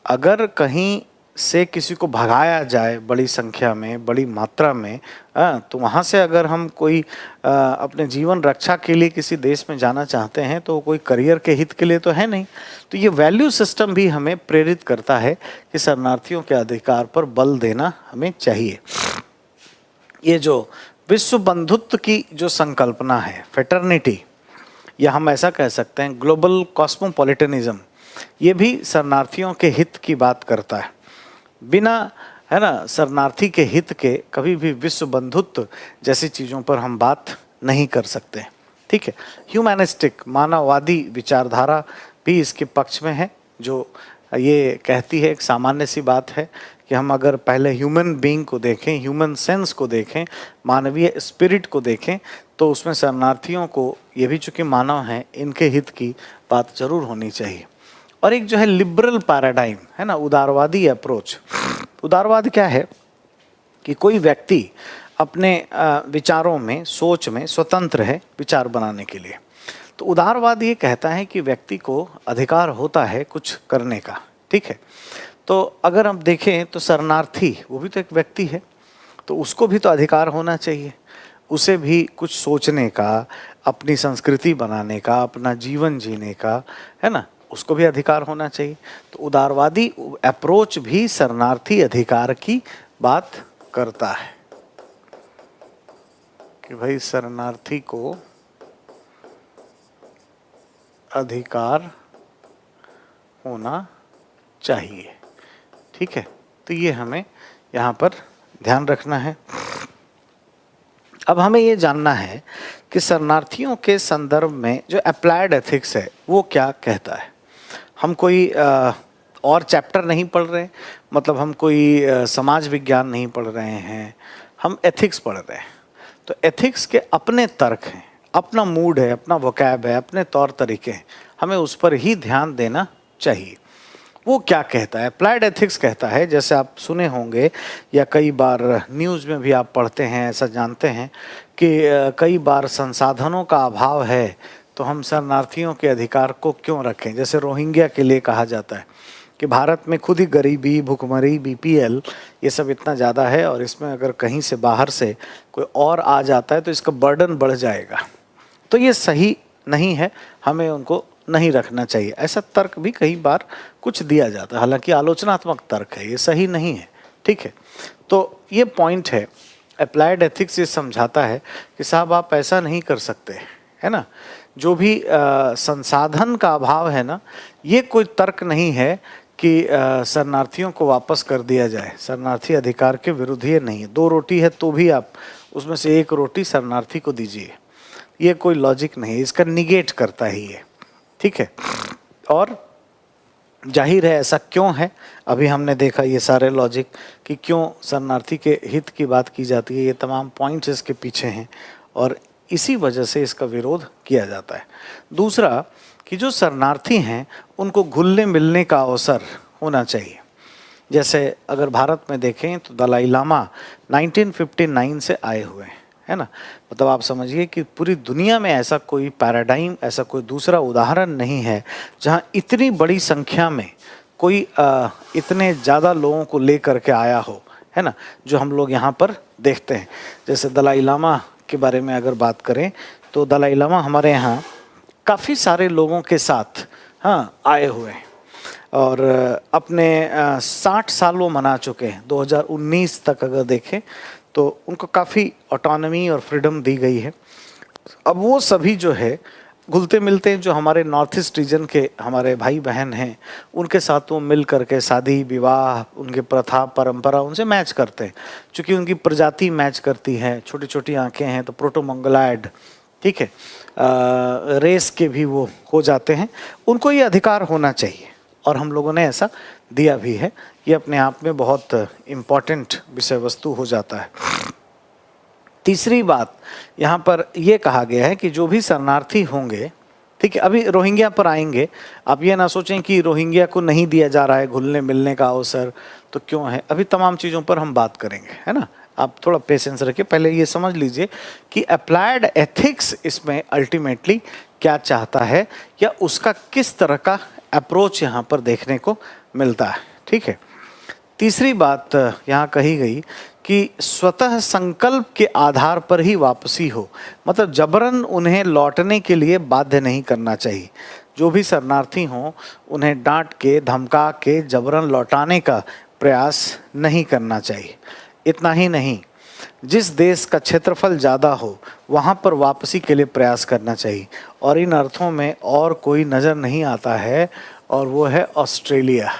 अगर कहीं से किसी को भगाया जाए बड़ी संख्या में, बड़ी मात्रा में, तो वहाँ से अगर हम कोई अपने जीवन रक्षा के लिए किसी देश में जाना चाहते हैं तो कोई करियर के हित के लिए तो है नहीं। तो ये वैल्यू सिस्टम भी हमें प्रेरित करता है कि शरणार्थियों के अधिकार पर बल देना हमें चाहिए। ये जो विश्व बंधुत्व की जो संकल्पना है, फेटर्निटी, या हम ऐसा कह सकते हैं ग्लोबल कॉस्मोपॉलिटनिज्म, ये भी शरणार्थियों के हित की बात करता है। बिना, है ना, शरणार्थी के हित के कभी भी विश्व बंधुत्व जैसी चीज़ों पर हम बात नहीं कर सकते। ठीक है, ह्यूमैनिस्टिक, मानववादी विचारधारा भी इसके पक्ष में है, जो ये कहती है, एक सामान्य सी बात है कि हम अगर पहले ह्यूमन बीइंग को देखें, ह्यूमन सेंस को देखें, मानवीय स्पिरिट को देखें, तो उसमें शरणार्थियों को, ये भी चूँकि मानव हैं, इनके हित की बात जरूर होनी चाहिए। और एक जो है लिबरल पैराडाइम, है ना, उदारवादी अप्रोच। उदारवाद क्या है कि कोई व्यक्ति अपने विचारों में, सोच में स्वतंत्र है विचार बनाने के लिए। तो उदारवाद ये कहता है कि व्यक्ति को अधिकार होता है कुछ करने का। ठीक है, तो अगर हम देखें तो शरणार्थी, वो भी तो एक व्यक्ति है, तो उसको भी तो अधिकार होना चाहिए, उसे भी कुछ सोचने का, अपनी संस्कृति बनाने का, अपना जीवन जीने का, है ना, उसको भी अधिकार होना चाहिए। तो उदारवादी अप्रोच भी शरणार्थी अधिकार की बात करता है कि भाई शरणार्थी को अधिकार होना चाहिए। ठीक है, तो ये हमें यहाँ पर ध्यान रखना है। अब हमें ये जानना है कि शरणार्थियों के संदर्भ में जो अप्लाइड एथिक्स है वो क्या कहता है। हम कोई और चैप्टर नहीं पढ़ रहे, मतलब हम कोई समाज विज्ञान नहीं पढ़ रहे हैं, हम एथिक्स पढ़ रहे हैं। तो एथिक्स के अपने तर्क हैं, अपना मूड है, अपना वोकैब है, अपने तौर तरीके हैं, हमें उस पर ही ध्यान देना चाहिए। वो क्या कहता है? अप्लाइड एथिक्स कहता है, जैसे आप सुने होंगे या कई बार न्यूज़ में भी आप पढ़ते हैं, ऐसा जानते हैं कि कई बार संसाधनों का अभाव है तो हम शरणार्थियों के अधिकार को क्यों रखें। जैसे रोहिंग्या के लिए कहा जाता है कि भारत में खुद ही गरीबी, भुखमरी, बीपीएल ये सब इतना ज़्यादा है और इसमें अगर कहीं से बाहर से कोई और आ जाता है तो इसका बर्डन बढ़ जाएगा। तो ये सही नहीं है, हमें उनको नहीं रखना चाहिए। ऐसा तर्क भी कई बार कुछ दिया जाता है, हालांकि आलोचनात्मक तर्क है, ये सही नहीं है। ठीक है, तो ये पॉइंट है। अप्लाइड एथिक्स ये समझाता है कि साहब आप ऐसा नहीं कर सकते, है ना। जो भी संसाधन का अभाव है ना, ये कोई तर्क नहीं है कि शरणार्थियों को वापस कर दिया जाए। शरणार्थी अधिकार के विरुद्ध ये नहीं है। 2 रोटी है तो भी आप उसमें से 1 रोटी शरणार्थी को दीजिए, ये कोई लॉजिक नहीं है, इसका निगेट करता ही है। ठीक है, और जाहिर है ऐसा क्यों है, अभी हमने देखा ये सारे लॉजिक कि क्यों शरणार्थी के हित की बात की जाती है, ये तमाम पॉइंट्स इसके पीछे हैं और इसी वजह से इसका विरोध किया जाता है। दूसरा कि जो शरणार्थी हैं उनको घुलने मिलने का अवसर होना चाहिए। जैसे अगर भारत में देखें तो दलाई लामा 1959 से आए हुए हैं, है ना। मतलब आप समझिए कि पूरी दुनिया में ऐसा कोई पैराडाइम, ऐसा कोई दूसरा उदाहरण नहीं है जहां इतनी बड़ी संख्या में कोई इतने ज़्यादा लोगों को लेकर के आया हो, है ना, जो हम लोग यहाँ पर देखते हैं। जैसे दलाई लामा के बारे में अगर बात करें तो दलाई लामा हमारे यहाँ काफ़ी सारे लोगों के साथ आए हुए हैं और अपने 60 साल वो मना चुके हैं। 2019 तक अगर देखें तो उनको काफ़ी ऑटोनॉमी और फ्रीडम दी गई है। अब वो सभी जो है घुलते मिलते हैं, जो हमारे नॉर्थ ईस्ट रीजन के हमारे भाई बहन हैं उनके साथ वो मिल करके शादी विवाह, उनके प्रथा परंपरा उनसे मैच करते हैं। चूँकि उनकी प्रजाति मैच करती है, छोटी छोटी आँखें हैं तो प्रोटोमंगोलाइड, ठीक है, रेस के भी वो हो जाते हैं। उनको ये अधिकार होना चाहिए और हम लोगों ने ऐसा दिया भी है। ये अपने आप में बहुत इम्पॉर्टेंट विषय वस्तु हो जाता है। तीसरी बात यहाँ पर यह कहा गया है कि जो भी शरणार्थी होंगे, ठीक है, अभी रोहिंग्या पर आएंगे, आप ये ना सोचें कि रोहिंग्या को नहीं दिया जा रहा है घुलने मिलने का अवसर, तो क्यों है, अभी तमाम चीज़ों पर हम बात करेंगे, है ना। आप थोड़ा पेशेंस रखिए, पहले ये समझ लीजिए कि अप्लाइड एथिक्स इसमें अल्टीमेटली क्या चाहता है या उसका किस तरह का अप्रोच यहाँ पर देखने को मिलता है। ठीक है, तीसरी बात यहाँ कही गई कि स्वतः संकल्प के आधार पर ही वापसी हो, मतलब जबरन उन्हें लौटने के लिए बाध्य नहीं करना चाहिए। जो भी शरणार्थी हों उन्हें डांट के, धमका के जबरन लौटाने का प्रयास नहीं करना चाहिए। इतना ही नहीं, जिस देश का क्षेत्रफल ज़्यादा हो वहाँ पर वापसी के लिए प्रयास करना चाहिए। और इन अर्थों में और कोई नज़र नहीं आता है और वो है ऑस्ट्रेलिया।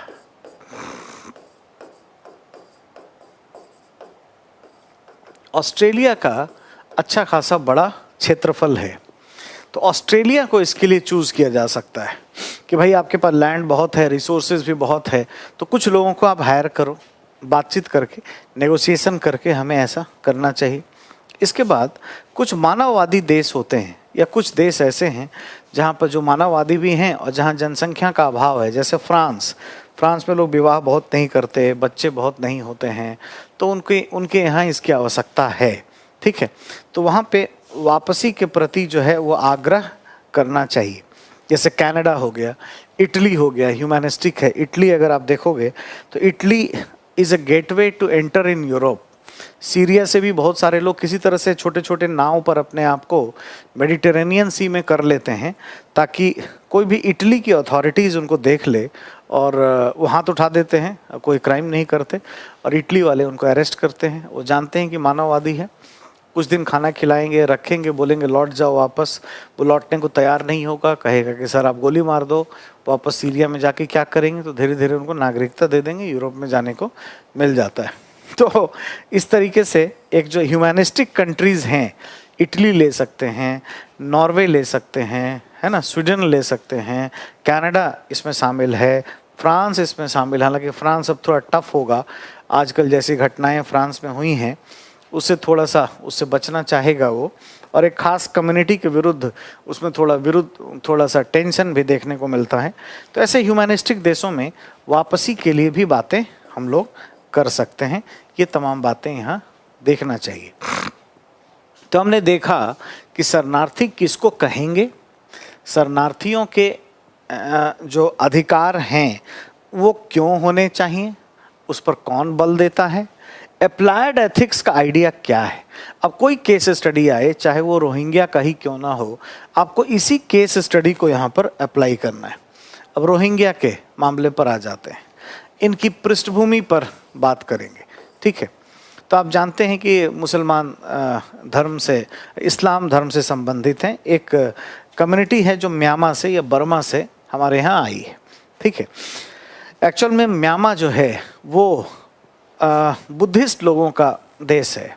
ऑस्ट्रेलिया का अच्छा खासा बड़ा क्षेत्रफल है, तो ऑस्ट्रेलिया को इसके लिए चूज़ किया जा सकता है कि भाई आपके पास लैंड बहुत है, रिसोर्सेज भी बहुत है, तो कुछ लोगों को आप हायर करो, बातचीत करके, नेगोशिएशन करके हमें ऐसा करना चाहिए। इसके बाद कुछ मानववादी देश होते हैं या कुछ देश ऐसे हैं जहाँ पर जो मानववादी भी हैं और जहाँ जनसंख्या का अभाव है, जैसे फ्रांस में लोग विवाह बहुत नहीं करते, बच्चे बहुत नहीं होते हैं, तो उनके यहाँ इसकी आवश्यकता है। ठीक है, तो वहाँ पे वापसी के प्रति जो है वो आग्रह करना चाहिए। जैसे कनाडा हो गया, इटली हो गया, ह्यूमैनिस्टिक है। इटली अगर आप देखोगे तो Italy is a gateway to enter in Europe. Syria से भी बहुत सारे लोग किसी तरह से छोटे छोटे नाव पर अपने आप को मेडिटेरेनियन सी में कर लेते हैं ताकि कोई भी इटली की अथॉरिटीज़ उनको देख ले और वो हाथ उठा देते हैं, कोई क्राइम नहीं करते और इटली वाले उनको अरेस्ट करते हैं। वो जानते हैं कि मानववादी है, कुछ दिन खाना खिलाएंगे, रखेंगे, बोलेंगे लौट जाओ वापस, वो लौटने को तैयार नहीं होगा, कहेगा कि सर आप गोली मार दो, वापस सीरिया में जाके क्या करेंगे, तो धीरे धीरे उनको नागरिकता दे देंगे, यूरोप में जाने को मिल जाता है। तो इस तरीके से एक जो ह्यूमैनिस्टिक कंट्रीज़ हैं, इटली ले सकते हैं, नॉर्वे ले सकते हैं, है ना, स्वीडन ले सकते हैं, कनाडा इसमें शामिल है, फ्रांस इसमें शामिल है। हालांकि फ्रांस अब थोड़ा टफ होगा, आजकल जैसी घटनाएं फ्रांस में हुई हैं उससे थोड़ा सा उससे बचना चाहेगा वो, और एक खास कम्युनिटी के विरुद्ध उसमें थोड़ा सा टेंशन भी देखने को मिलता है। तो ऐसे ह्यूमैनिस्टिक देशों में वापसी के लिए भी बातें हम लोग कर सकते हैं। ये तमाम बातें यहाँ देखना चाहिए। तो हमने देखा कि शरणार्थी किसको कहेंगे, शरणार्थियों के जो अधिकार हैं वो क्यों होने चाहिए, उस पर कौन बल देता है, अप्लाइड एथिक्स का आइडिया क्या है। अब कोई केस स्टडी आए, चाहे वो रोहिंग्या का ही क्यों ना हो, आपको इसी केस स्टडी को यहाँ पर अप्लाई करना है। अब रोहिंग्या के मामले पर आ जाते हैं, इनकी पृष्ठभूमि पर बात करेंगे, ठीक है। तो आप जानते हैं कि मुसलमान धर्म से, इस्लाम धर्म से संबंधित हैं। एक कम्युनिटी है जो म्यांमार से या बर्मा से हमारे यहाँ आई है, ठीक है। एक्चुअल में म्यांमार जो है वो बुद्धिस्ट लोगों का देश है।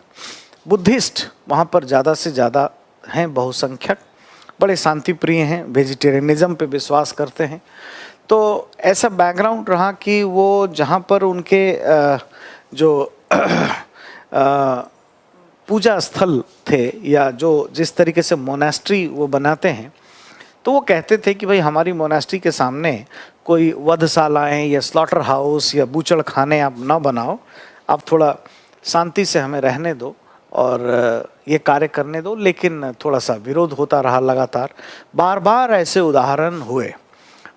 बुद्धिस्ट वहाँ पर ज़्यादा से ज़्यादा हैं, बहुसंख्यक, बड़े शांति प्रिय हैं, वेजिटेरियनिज्म पे विश्वास करते हैं। तो ऐसा बैकग्राउंड रहा कि वो जहाँ पर उनके जो पूजा स्थल थे या जो जिस तरीके से मोनास्ट्री वो बनाते हैं, तो वो कहते थे कि भाई हमारी मोनास्ट्री के सामने कोई वधशालाएँ या स्लॉटर हाउस या बूचड़ खाने आप ना बनाओ, आप थोड़ा शांति से हमें रहने दो और ये कार्य करने दो। लेकिन थोड़ा सा विरोध होता रहा लगातार, बार बार ऐसे उदाहरण हुए।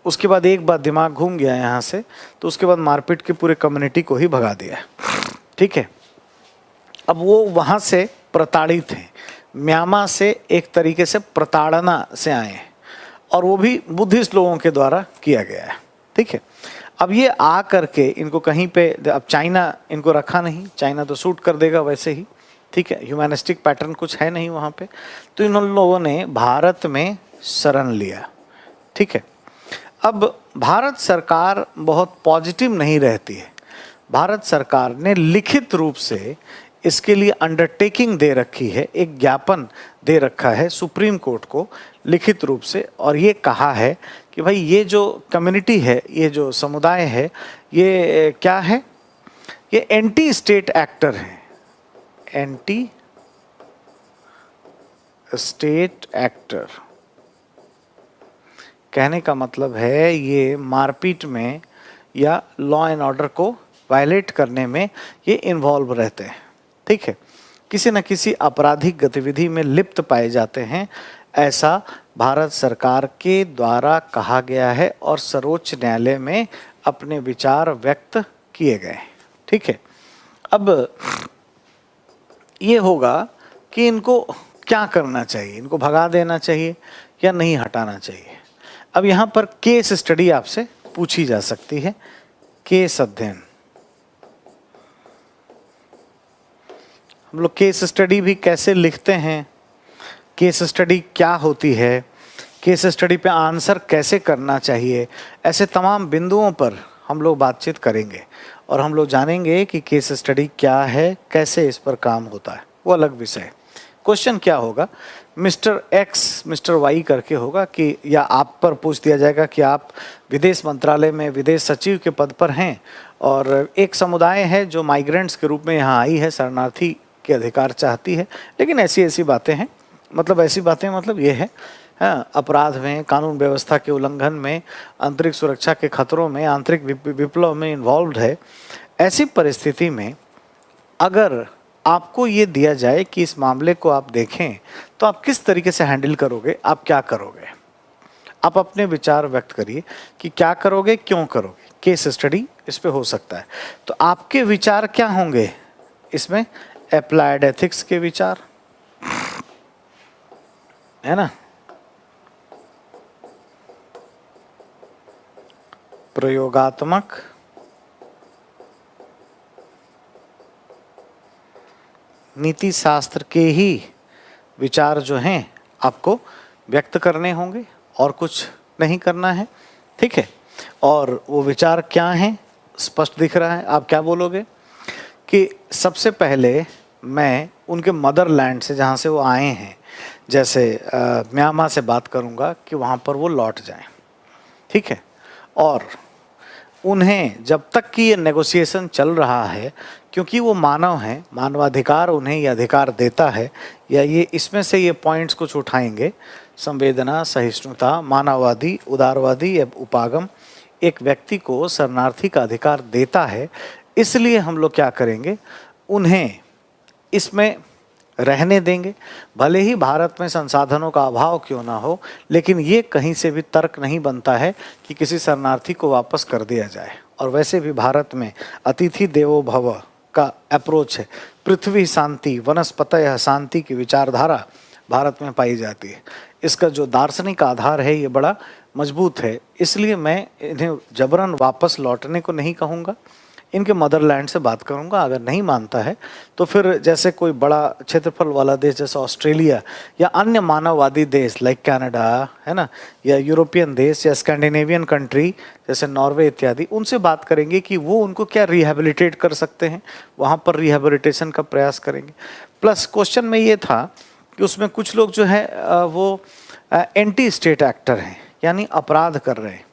उसके बाद एक बार दिमाग घूम गया यहाँ से, तो उसके बाद मारपीट की पूरे कम्युनिटी को ही भगा दिया, ठीक है। अब वो वहाँ से प्रताड़ित हैं, म्यांमार से एक तरीके से प्रताड़ना से आए हैं, और वो भी बुद्धिस्ट लोगों के द्वारा किया गया है, ठीक है। अब ये आ करके इनको कहीं पे, अब चाइना इनको रखा नहीं, चाइना तो शूट कर देगा वैसे ही, ठीक है, ह्यूमैनिस्टिक पैटर्न कुछ है नहीं वहाँ पे। तो इन लोगों ने भारत में शरण लिया, ठीक है। अब भारत सरकार बहुत पॉजिटिव नहीं रहती है। भारत सरकार ने लिखित रूप से इसके लिए अंडरटेकिंग दे रखी है, एक ज्ञापन दे रखा है सुप्रीम कोर्ट को लिखित रूप से, और ये कहा है कि भाई ये जो कम्युनिटी है, ये जो समुदाय है, ये क्या है, ये एंटी स्टेट एक्टर है, एंटी स्टेट एक्टर। कहने का मतलब है ये मारपीट में या लॉ एंड ऑर्डर को वायलेट करने में ये इन्वॉल्व रहते हैं, ठीक है, किसी न किसी आपराधिक गतिविधि में लिप्त पाए जाते हैं, ऐसा भारत सरकार के द्वारा कहा गया है और सर्वोच्च न्यायालय में अपने विचार व्यक्त किए गए, ठीक है। अब ये होगा कि इनको क्या करना चाहिए, इनको भगा देना चाहिए या नहीं हटाना चाहिए। अब यहाँ पर केस स्टडी आपसे पूछी जा सकती है, केस अध्ययन। हम लोग केस स्टडी भी कैसे लिखते हैं, केस स्टडी क्या होती है, केस स्टडी पे आंसर कैसे करना चाहिए, ऐसे तमाम बिंदुओं पर हम लोग बातचीत करेंगे और हम लोग जानेंगे कि केस स्टडी क्या है, कैसे इस पर काम होता है, वो अलग विषय है। क्वेश्चन क्या होगा, मिस्टर एक्स मिस्टर वाई करके होगा कि, या आप पर पूछ दिया जाएगा कि आप विदेश मंत्रालय में विदेश सचिव के पद पर हैं और एक समुदाय है जो माइग्रेंट्स के रूप में यहाँ आई है, शरणार्थी के अधिकार चाहती है, लेकिन ऐसी बातें हैं, मतलब ऐसी बातें मतलब ये है, हाँ, अपराध में, कानून व्यवस्था के उल्लंघन में, आंतरिक सुरक्षा के खतरों में, आंतरिक विप्लव में इन्वॉल्व है। ऐसी परिस्थिति में अगर आपको ये दिया जाए कि इस मामले को आप देखें तो आप किस तरीके से हैंडल करोगे, आप क्या करोगे, आप अपने विचार व्यक्त करिए कि क्या करोगे, क्यों करोगे। केस स्टडी इस पे हो सकता है। तो आपके विचार क्या होंगे इसमें, अप्लाइड एथिक्स के विचार, है ना, प्रयोगात्मक, नीति शास्त्र के ही विचार जो हैं आपको व्यक्त करने होंगे और कुछ नहीं करना है, ठीक है। और वो विचार क्या हैं, स्पष्ट दिख रहा है। आप क्या बोलोगे कि सबसे पहले मैं उनके मदरलैंड से, जहाँ से वो आए हैं, जैसे म्यांमार से बात करूँगा कि वहाँ पर वो लौट जाएं, ठीक है। और उन्हें जब तक कि ये नेगोशिएशन चल रहा है, क्योंकि वो मानव हैं, मानवाधिकार उन्हें ये अधिकार देता है, या ये इसमें से ये पॉइंट्स कुछ उठाएंगे, संवेदना, सहिष्णुता, मानववादी, उदारवादी या उपागम, एक व्यक्ति को शरणार्थी का अधिकार देता है। इसलिए हम लोग क्या करेंगे, उन्हें इसमें रहने देंगे, भले ही भारत में संसाधनों का अभाव क्यों ना हो, लेकिन ये कहीं से भी तर्क नहीं बनता है कि किसी शरणार्थी को वापस कर दिया जाए। और वैसे भी भारत में अतिथि देवो भव का अप्रोच है, पृथ्वी शांति वनस्पतयः शांति की विचारधारा भारत में पाई जाती है। इसका जो दार्शनिक आधार है ये बड़ा मजबूत है, इसलिए मैं इन्हें जबरन वापस लौटने को नहीं कहूँगा, इनके मदरलैंड से बात करूंगा। अगर नहीं मानता है तो फिर जैसे कोई बड़ा क्षेत्रफल वाला देश जैसे ऑस्ट्रेलिया या अन्य मानववादी देश लाइक कनाडा है ना, या यूरोपियन देश या स्कैंडिनेवियन कंट्री जैसे नॉर्वे इत्यादि, उनसे बात करेंगे कि वो उनको क्या रिहेबिलिटेट कर सकते हैं, वहाँ पर रिहेबिलिटेशन का प्रयास करेंगे। प्लस क्वेश्चन में ये था कि उसमें कुछ लोग जो है वो एंटी स्टेट एक्टर हैं, यानी अपराध कर रहे हैं,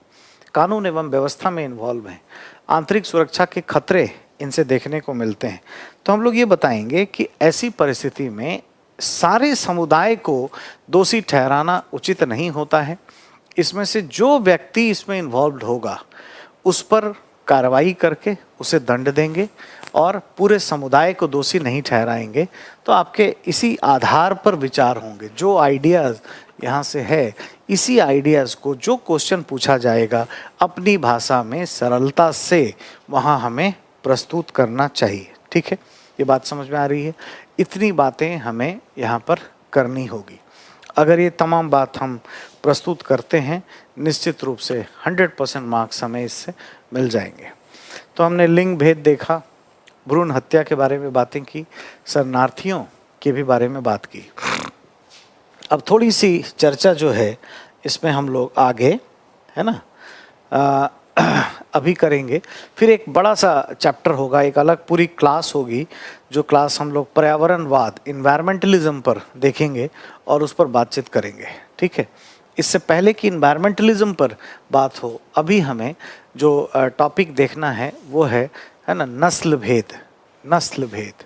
कानून एवं व्यवस्था में इन्वॉल्व हैं, आंतरिक सुरक्षा के खतरे इनसे देखने को मिलते हैं। तो हम लोग ये बताएंगे कि ऐसी परिस्थिति में सारे समुदाय को दोषी ठहराना उचित नहीं होता है। इसमें से जो व्यक्ति इसमें इन्वॉल्व होगा उस पर कार्रवाई करके उसे दंड देंगे और पूरे समुदाय को दोषी नहीं ठहराएंगे। तो आपके इसी आधार पर विचार होंगे। जो आइडियाज़ यहाँ से है, इसी आइडियाज़ को जो क्वेश्चन पूछा जाएगा अपनी भाषा में सरलता से वहाँ हमें प्रस्तुत करना चाहिए, ठीक है। ये बात समझ में आ रही है? इतनी बातें हमें यहाँ पर करनी होगी। अगर ये तमाम बात हम प्रस्तुत करते हैं, निश्चित रूप से 100% मार्क्स हमें इससे मिल जाएंगे। तो हमने लिंग भेद देखा, भ्रूण हत्या के बारे में बातें की, शरणार्थियों के भी बारे में बात की। अब थोड़ी सी चर्चा जो है इसमें हम लोग आगे, है ना, अभी करेंगे। फिर एक बड़ा सा चैप्टर होगा, एक अलग पूरी क्लास होगी, जो क्लास हम लोग पर्यावरणवाद, इन्वायरमेंटलिज्म पर देखेंगे और उस पर बातचीत करेंगे, ठीक है। इससे पहले कि इन्वायरमेंटलिज्म पर बात हो, अभी हमें जो टॉपिक देखना है वो है ना, नस्ल भेद। नस्ल भेद,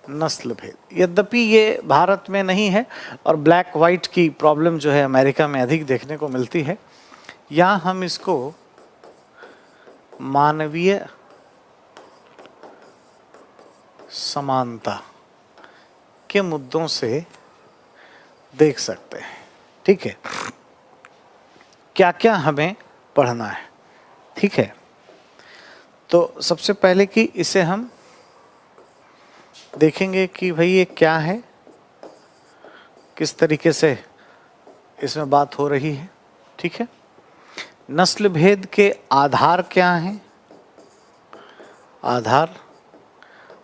नस्ल भेद। यद्यपि ये भारत में नहीं है और ब्लैक वाइट की प्रॉब्लम जो है अमेरिका में अधिक देखने को मिलती है, यहाँ हम इसको मानवीय समानता के मुद्दों से देख सकते हैं, ठीक है। क्या क्या हमें पढ़ना है, ठीक है। तो सबसे पहले कि इसे हम देखेंगे कि भाई ये क्या है, किस तरीके से इसमें बात हो रही है, ठीक है। नस्ल भेद के आधार क्या हैं? आधार,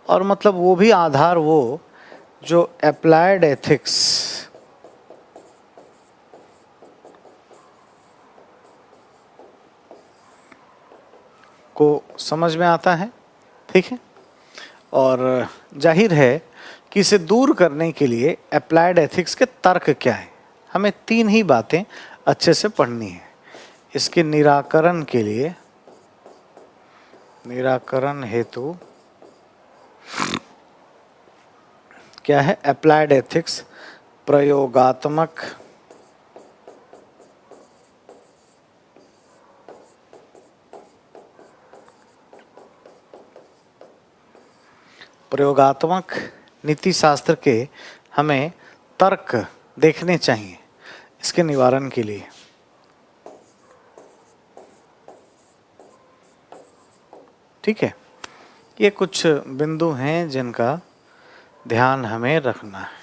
और मतलब वो भी आधार वो जो अप्लाइड एथिक्स को समझ में आता है, ठीक है। और जाहिर है कि इसे दूर करने के लिए अप्लाइड एथिक्स के तर्क क्या है, हमें तीन ही बातें अच्छे से पढ़नी है। इसके निराकरण के लिए, निराकरण हेतु क्या है? अप्लाइड एथिक्स प्रयोगात्मक नीति शास्त्र के हमें तर्क देखने चाहिए इसके निवारण के लिए। ठीक है, ये कुछ बिंदु हैं जिनका ध्यान हमें रखना है।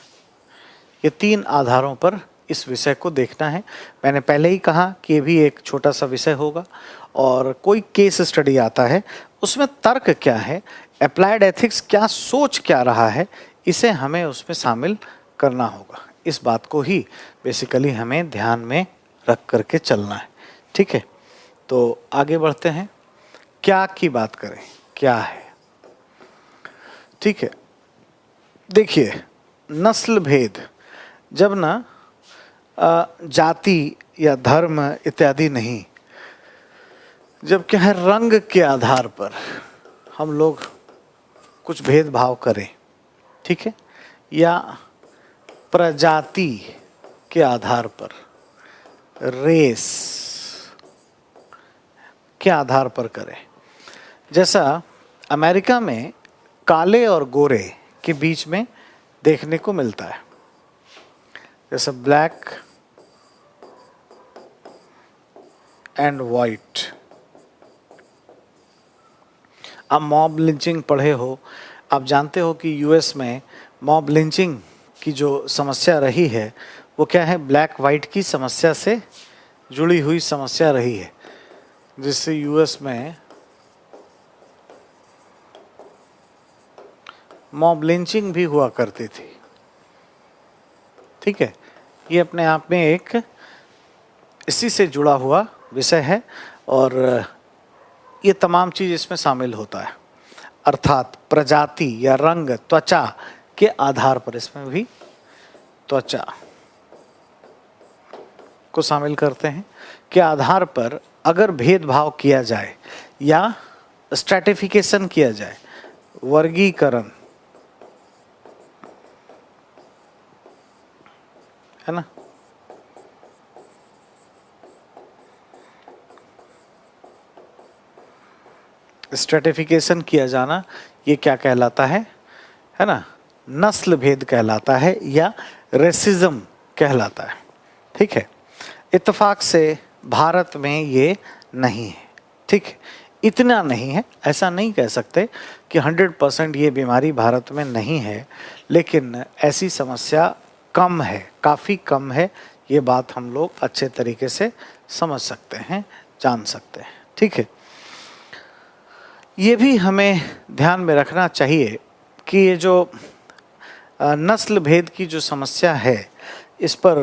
ये तीन आधारों पर इस विषय को देखना है। मैंने पहले ही कहा कि ये भी एक छोटा सा विषय होगा और कोई केस स्टडी आता है उसमें तर्क क्या है, अप्लाइड एथिक्स क्या सोच क्या रहा है, इसे हमें उसमें शामिल करना होगा। इस बात को ही बेसिकली हमें ध्यान में रख करके चलना है। ठीक है, तो आगे बढ़ते हैं। क्या की बात करें, क्या है, ठीक है। देखिए, नस्ल भेद जब ना जाति या धर्म इत्यादि नहीं, जब क्या है रंग के आधार पर हम लोग कुछ भेदभाव करें, ठीक है, या प्रजाति के आधार पर, रेस के आधार पर करें। जैसा अमेरिका में काले और गोरे के बीच में देखने को मिलता है, जैसे ब्लैक एंड वाइट। आप मॉब लिंचिंग पढ़े हो, आप जानते हो कि यूएस में मॉब लिंचिंग की जो समस्या रही है वो क्या है, ब्लैक वाइट की समस्या से जुड़ी हुई समस्या रही है, जिससे यूएस में मॉब लिंचिंग भी हुआ करती थी, ठीक है। ये अपने आप में एक इसी से जुड़ा हुआ विषय है और ये तमाम चीज़ इसमें शामिल होता है, अर्थात प्रजाति या रंग, त्वचा के आधार पर, इसमें भी त्वचा को शामिल करते हैं, के आधार पर अगर भेदभाव किया जाए या स्ट्रैटिफिकेशन किया जाए, वर्गीकरण, है ना, स्ट्रैटिफिकेशन किया जाना, ये क्या कहलाता है ना, नस्ल भेद कहलाता है या रेसिज्म कहलाता है, ठीक है। इत्तेफाक से भारत में ये नहीं है, ठीक है, इतना नहीं है, ऐसा नहीं कह सकते कि 100% ये बीमारी भारत में नहीं है, लेकिन ऐसी समस्या कम है, काफ़ी कम है, ये बात हम लोग अच्छे तरीके से समझ सकते हैं, जान सकते हैं, ठीक है। ये भी हमें ध्यान में रखना चाहिए कि ये जो नस्ल भेद की जो समस्या है, इस पर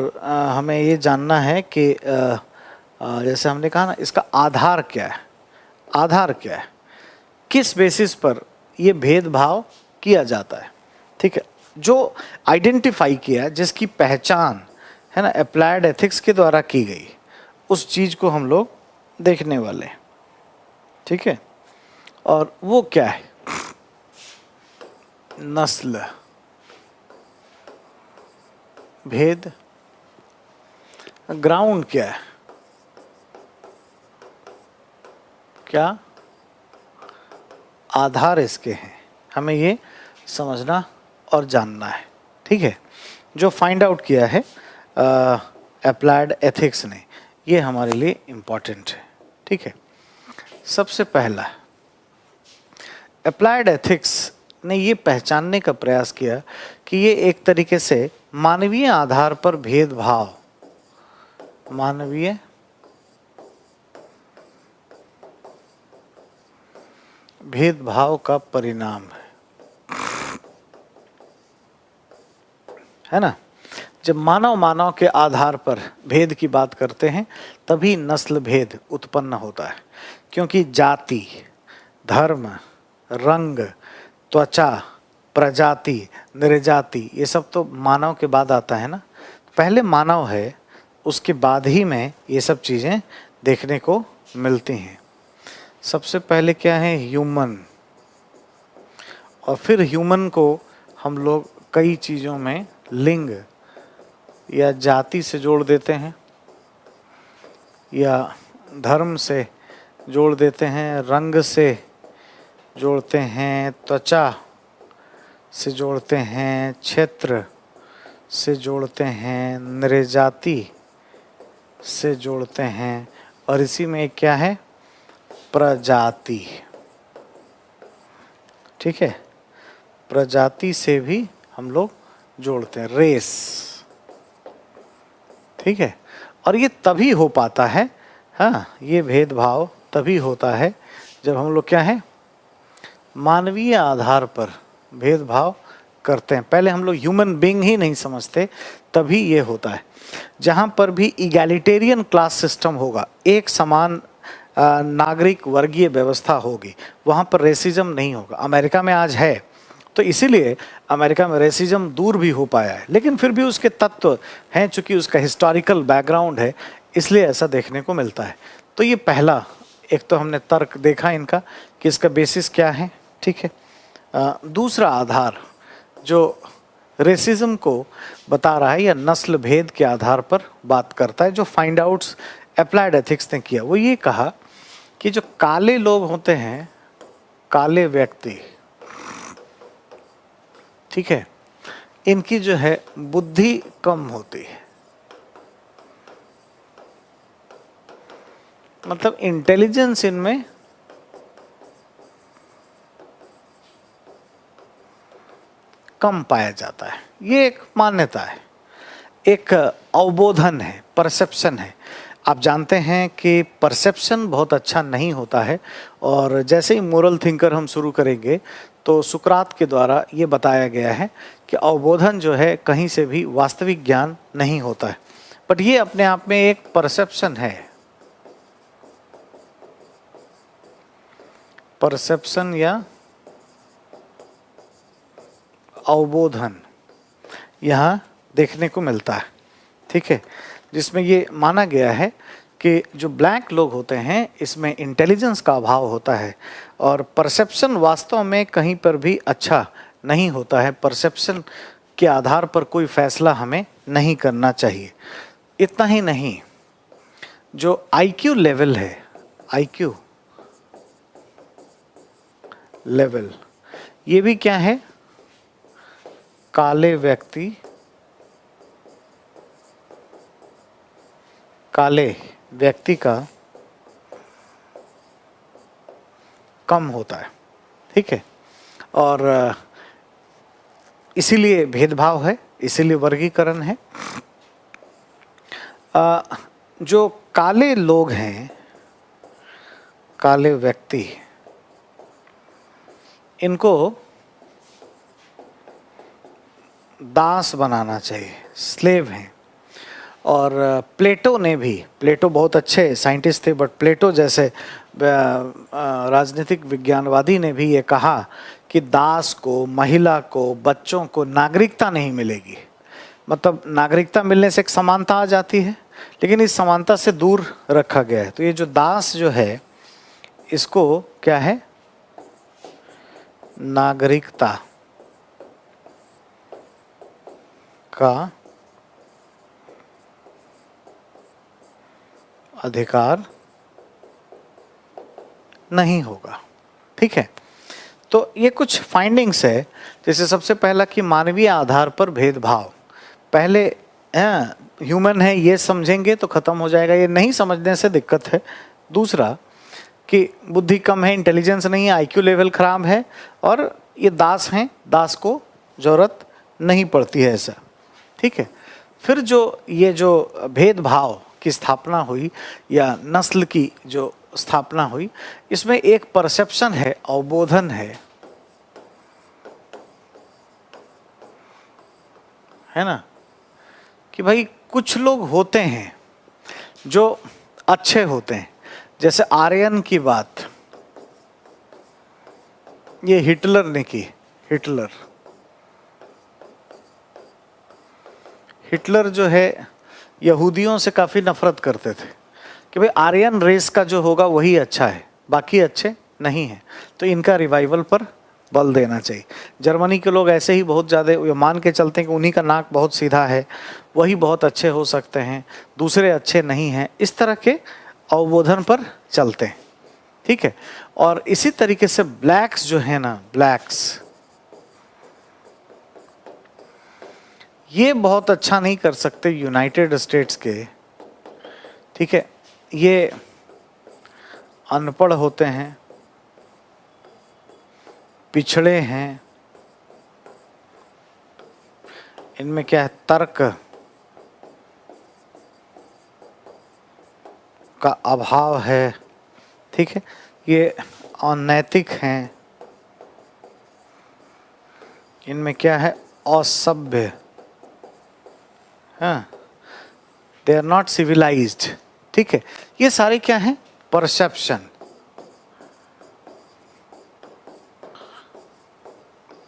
हमें ये जानना है कि जैसे हमने कहा ना, इसका आधार क्या है, आधार क्या है, किस बेसिस पर ये भेदभाव किया जाता है, ठीक है। जो आइडेंटिफाई किया, जिसकी पहचान है ना अप्लाइड एथिक्स के द्वारा की गई, उस चीज़ को हम लोग देखने वाले हैं, ठीक है। और वो क्या है, नस्ल भेद। ग्राउंड क्या है, क्या आधार इसके हैं, हमें ये समझना और जानना है, ठीक है। जो फाइंड आउट किया है अप्लाइड एथिक्स ने, ये हमारे लिए इम्पॉर्टेंट है, ठीक है। सबसे पहला, अप्लाइड एथिक्स ने ये पहचानने का प्रयास किया कि ये एक तरीके से मानवीय आधार पर भेदभाव, मानवीय भेदभाव का परिणाम है ना। जब मानव मानव के आधार पर भेद की बात करते हैं, तभी नस्ल भेद उत्पन्न होता है, क्योंकि जाति, धर्म, रंग, त्वचा, प्रजाति, नृजाति, ये सब तो मानव के बाद आता है ना। पहले मानव है, उसके बाद ही में ये सब चीज़ें देखने को मिलती हैं। सबसे पहले क्या है, ह्यूमन, और फिर ह्यूमन को हम लोग कई चीज़ों में लिंग या जाति से जोड़ देते हैं, या धर्म से जोड़ देते हैं, रंग से जोड़ते हैं, त्वचा से जोड़ते हैं, क्षेत्र से जोड़ते हैं, नृजाति से जोड़ते हैं, और इसी में क्या है, प्रजाति, ठीक है। प्रजाति से भी हम लोग जोड़ते हैं, रेस, ठीक है। और ये तभी हो पाता है, हाँ, ये भेदभाव तभी होता है जब हम लोग क्या है, मानवीय आधार पर भेदभाव करते हैं। पहले हम लोग ह्यूमन बीइंग ही नहीं समझते, तभी ये होता है। जहाँ पर भी इगैलिटेरियन क्लास सिस्टम होगा, एक समान नागरिक वर्गीय व्यवस्था होगी, वहाँ पर रेसिज्म नहीं होगा। अमेरिका में आज है, तो इसीलिए अमेरिका में रेसिज्म दूर भी हो पाया है, लेकिन फिर भी उसके तत्व हैं, चूंकि उसका हिस्टोरिकल बैकग्राउंड है, इसलिए ऐसा देखने को मिलता है। तो ये पहला, एक तो हमने तर्क देखा इनका कि इसका बेसिस क्या है, ठीक है। दूसरा आधार जो रेसिज्म को बता रहा है या नस्ल भेद के आधार पर बात करता है, जो फाइंड आउट्स अप्लाइड एथिक्स ने किया, वो ये कहा कि जो काले लोग होते हैं, काले व्यक्ति, ठीक है, इनकी जो है बुद्धि कम होती है, मतलब इंटेलिजेंस इनमें कम पाया जाता है। ये एक मान्यता है, एक अवबोधन है, परसेप्शन है। आप जानते हैं कि परसेप्शन बहुत अच्छा नहीं होता है, और जैसे ही मोरल थिंकर हम शुरू करेंगे तो सुकरात के द्वारा ये बताया गया है कि अवबोधन जो है कहीं से भी वास्तविक ज्ञान नहीं होता है, बट ये अपने आप में एक परसेप्शन है। परसेप्शन या अवबोधन यहाँ देखने को मिलता है, ठीक है, जिसमें ये माना गया है कि जो ब्लैक लोग होते हैं इसमें इंटेलिजेंस का अभाव होता है, और परसेप्शन वास्तव में कहीं पर भी अच्छा नहीं होता है। परसेप्शन के आधार पर कोई फैसला हमें नहीं करना चाहिए। इतना ही नहीं, जो आईक्यू लेवल है, आईक्यू लेवल, ये भी क्या है, काले व्यक्ति, काले व्यक्ति का कम होता है, ठीक है, और इसीलिए भेदभाव है, इसीलिए वर्गीकरण है। जो काले लोग हैं, काले व्यक्ति, इनको दास बनाना चाहिए, स्लेव हैं। और प्लेटो ने भी, प्लेटो बहुत अच्छे साइंटिस्ट थे, बट प्लेटो जैसे राजनीतिक विज्ञानवादी ने भी ये कहा कि दास को, महिला को, बच्चों को नागरिकता नहीं मिलेगी। मतलब नागरिकता मिलने से एक समानता आ जाती है, लेकिन इस समानता से दूर रखा गया है। तो ये जो दास जो है, इसको क्या है, नागरिकता का अधिकार नहीं होगा, ठीक है। तो ये कुछ फाइंडिंग्स है, जैसे सबसे पहला कि मानवीय आधार पर भेदभाव, पहले ह्यूमन है ये समझेंगे तो खत्म हो जाएगा, ये नहीं समझने से दिक्कत है। दूसरा कि बुद्धि कम है, इंटेलिजेंस नहीं है, आईक्यू लेवल खराब है, और ये दास हैं, दास को जरूरत नहीं पड़ती है ऐसा, ठीक है। फिर जो ये जो भेदभाव की स्थापना हुई या नस्ल की जो स्थापना हुई, इसमें एक परसेप्शन है, अवबोधन है ना, कि भाई कुछ लोग होते हैं जो अच्छे होते हैं। जैसे आर्यन की बात ये हिटलर ने की। हिटलर जो है यहूदियों से काफ़ी नफरत करते थे कि भाई आर्यन रेस का जो होगा वही अच्छा है, बाकी अच्छे नहीं हैं। तो इनका रिवाइवल पर बल देना चाहिए। जर्मनी के लोग ऐसे ही बहुत ज़्यादा मान के चलते हैं कि उन्हीं का नाक बहुत सीधा है, वही बहुत अच्छे हो सकते हैं, दूसरे अच्छे नहीं हैं, इस तरह के अवबोधन पर चलते हैं, ठीक है। और इसी तरीके से ब्लैक्स जो है ना, ब्लैक्स ये बहुत अच्छा नहीं कर सकते यूनाइटेड स्टेट्स के, ठीक है। ये अनपढ़ होते हैं, पिछड़े हैं, इनमें क्या है, तर्क का अभाव है, ठीक है। ये अनैतिक हैं, इनमें क्या है, असभ्य, हाँ, दे आर नॉट सिविलाइज्ड, ठीक है। ये सारे क्या हैं, परसेप्शन,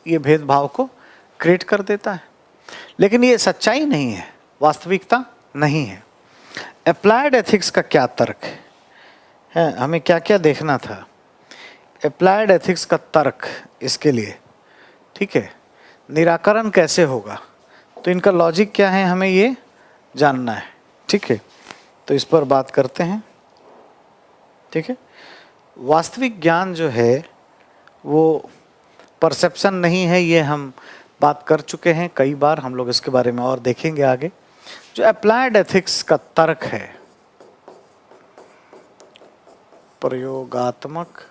ये भेदभाव को क्रिएट कर देता है। लेकिन ये सच्चाई नहीं है, वास्तविकता नहीं है। अप्लाइड एथिक्स का क्या तर्क है, हमें क्या क्या देखना था। अप्लाइड एथिक्स का तर्क इसके लिए, ठीक है, निराकरण कैसे होगा, तो इनका लॉजिक क्या है हमें ये जानना है, ठीक है। तो इस पर बात करते हैं, ठीक है। वास्तविक ज्ञान जो है वो परसेप्शन नहीं है, ये हम बात कर चुके हैं कई बार, हम लोग इसके बारे में और देखेंगे आगे। जो अप्लाइड एथिक्स का तर्क है, प्रयोगात्मक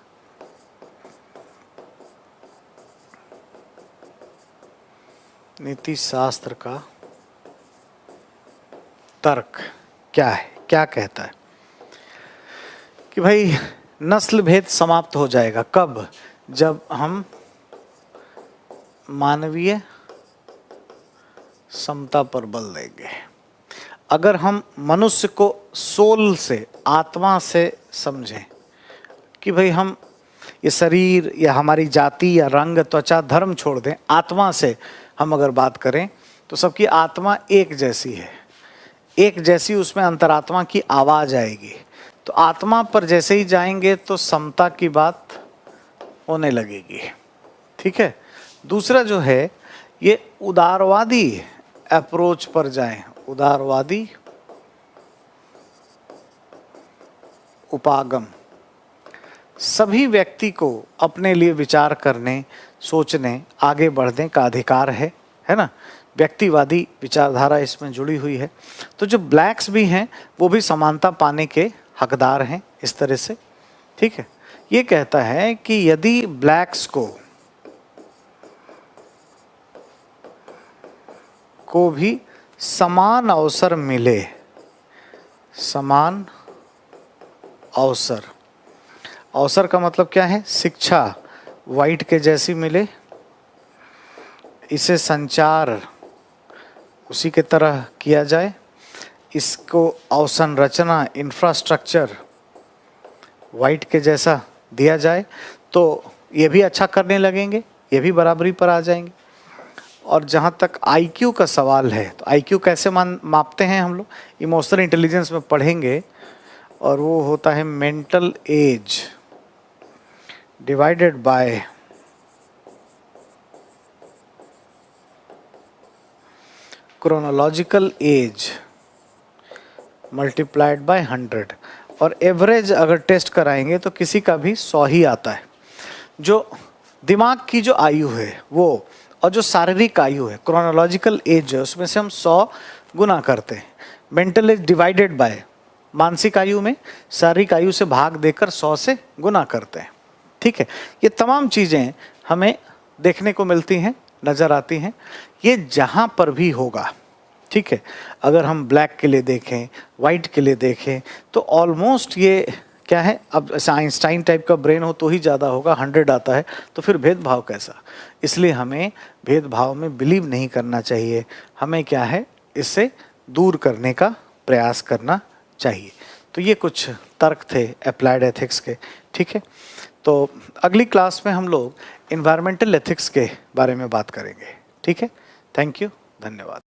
नीति शास्त्र का तर्क क्या है, क्या कहता है कि भाई नस्ल भेद समाप्त हो जाएगा। कब? जब हम मानवीय समता पर बल देंगे। अगर हम मनुष्य को सोल से, आत्मा से समझें कि भाई हम ये शरीर या हमारी जाति या रंग, त्वचा, धर्म छोड़ दें, आत्मा से हम अगर बात करें तो सबकी आत्मा एक जैसी है, एक जैसी उसमें अंतरात्मा की आवाज आएगी। तो आत्मा पर जैसे ही जाएंगे तो समता की बात होने लगेगी, ठीक है। दूसरा जो है, ये उदारवादी अप्रोच पर जाएं, उदारवादी उपागम। सभी व्यक्ति को अपने लिए विचार करने, सोचने, आगे बढ़ने का अधिकार है ना। व्यक्तिवादी विचारधारा इसमें जुड़ी हुई है। तो जो ब्लैक्स भी हैं वो भी समानता पाने के हकदार हैं, इस तरह से, ठीक है। ये कहता है कि यदि ब्लैक्स को भी समान अवसर मिले, समान अवसर, अवसर का मतलब क्या है, शिक्षा वाइट के जैसी मिले, इसे संचार उसी के तरह किया जाए, इसको अवसंरचना, इंफ्रास्ट्रक्चर वाइट के जैसा दिया जाए, तो ये भी अच्छा करने लगेंगे, ये भी बराबरी पर आ जाएंगे। और जहाँ तक आईक्यू का सवाल है, तो आईक्यू कैसे मापते हैं हम लोग, इमोशनल इंटेलिजेंस में पढ़ेंगे, और वो होता है mental as divided by chronological age multiplied by 100। और एवरेज अगर टेस्ट कराएंगे तो किसी का भी 100 ही आता है। जो दिमाग की जो आयु है वो, और जो शारीरिक आयु है, क्रोनोलॉजिकल एज है, उसमें से हम 100 गुना करते हैं। मेंटल एज डिवाइडेड बाय मानसिक आयु में शारीरिक आयु से भाग देकर 100 से गुना करते हैं, ठीक है। ये तमाम चीज़ें हमें देखने को मिलती हैं, नज़र आती हैं। ये जहाँ पर भी होगा, ठीक है। अगर हम ब्लैक के लिए देखें, वाइट के लिए देखें, तो ऑलमोस्ट ये क्या है, अब आइंस्टाइन टाइप का ब्रेन हो तो ही ज़्यादा होगा, 100 आता है, तो फिर भेदभाव कैसा। इसलिए हमें भेदभाव में बिलीव नहीं करना चाहिए, हमें क्या है, इससे दूर करने का प्रयास करना चाहिए। तो ये कुछ तर्क थे अप्लाइड एथिक्स के, ठीक है। तो अगली क्लास में हम लोग इन्वायरमेंटल एथिक्स के बारे में बात करेंगे, ठीक है। थैंक यू, धन्यवाद।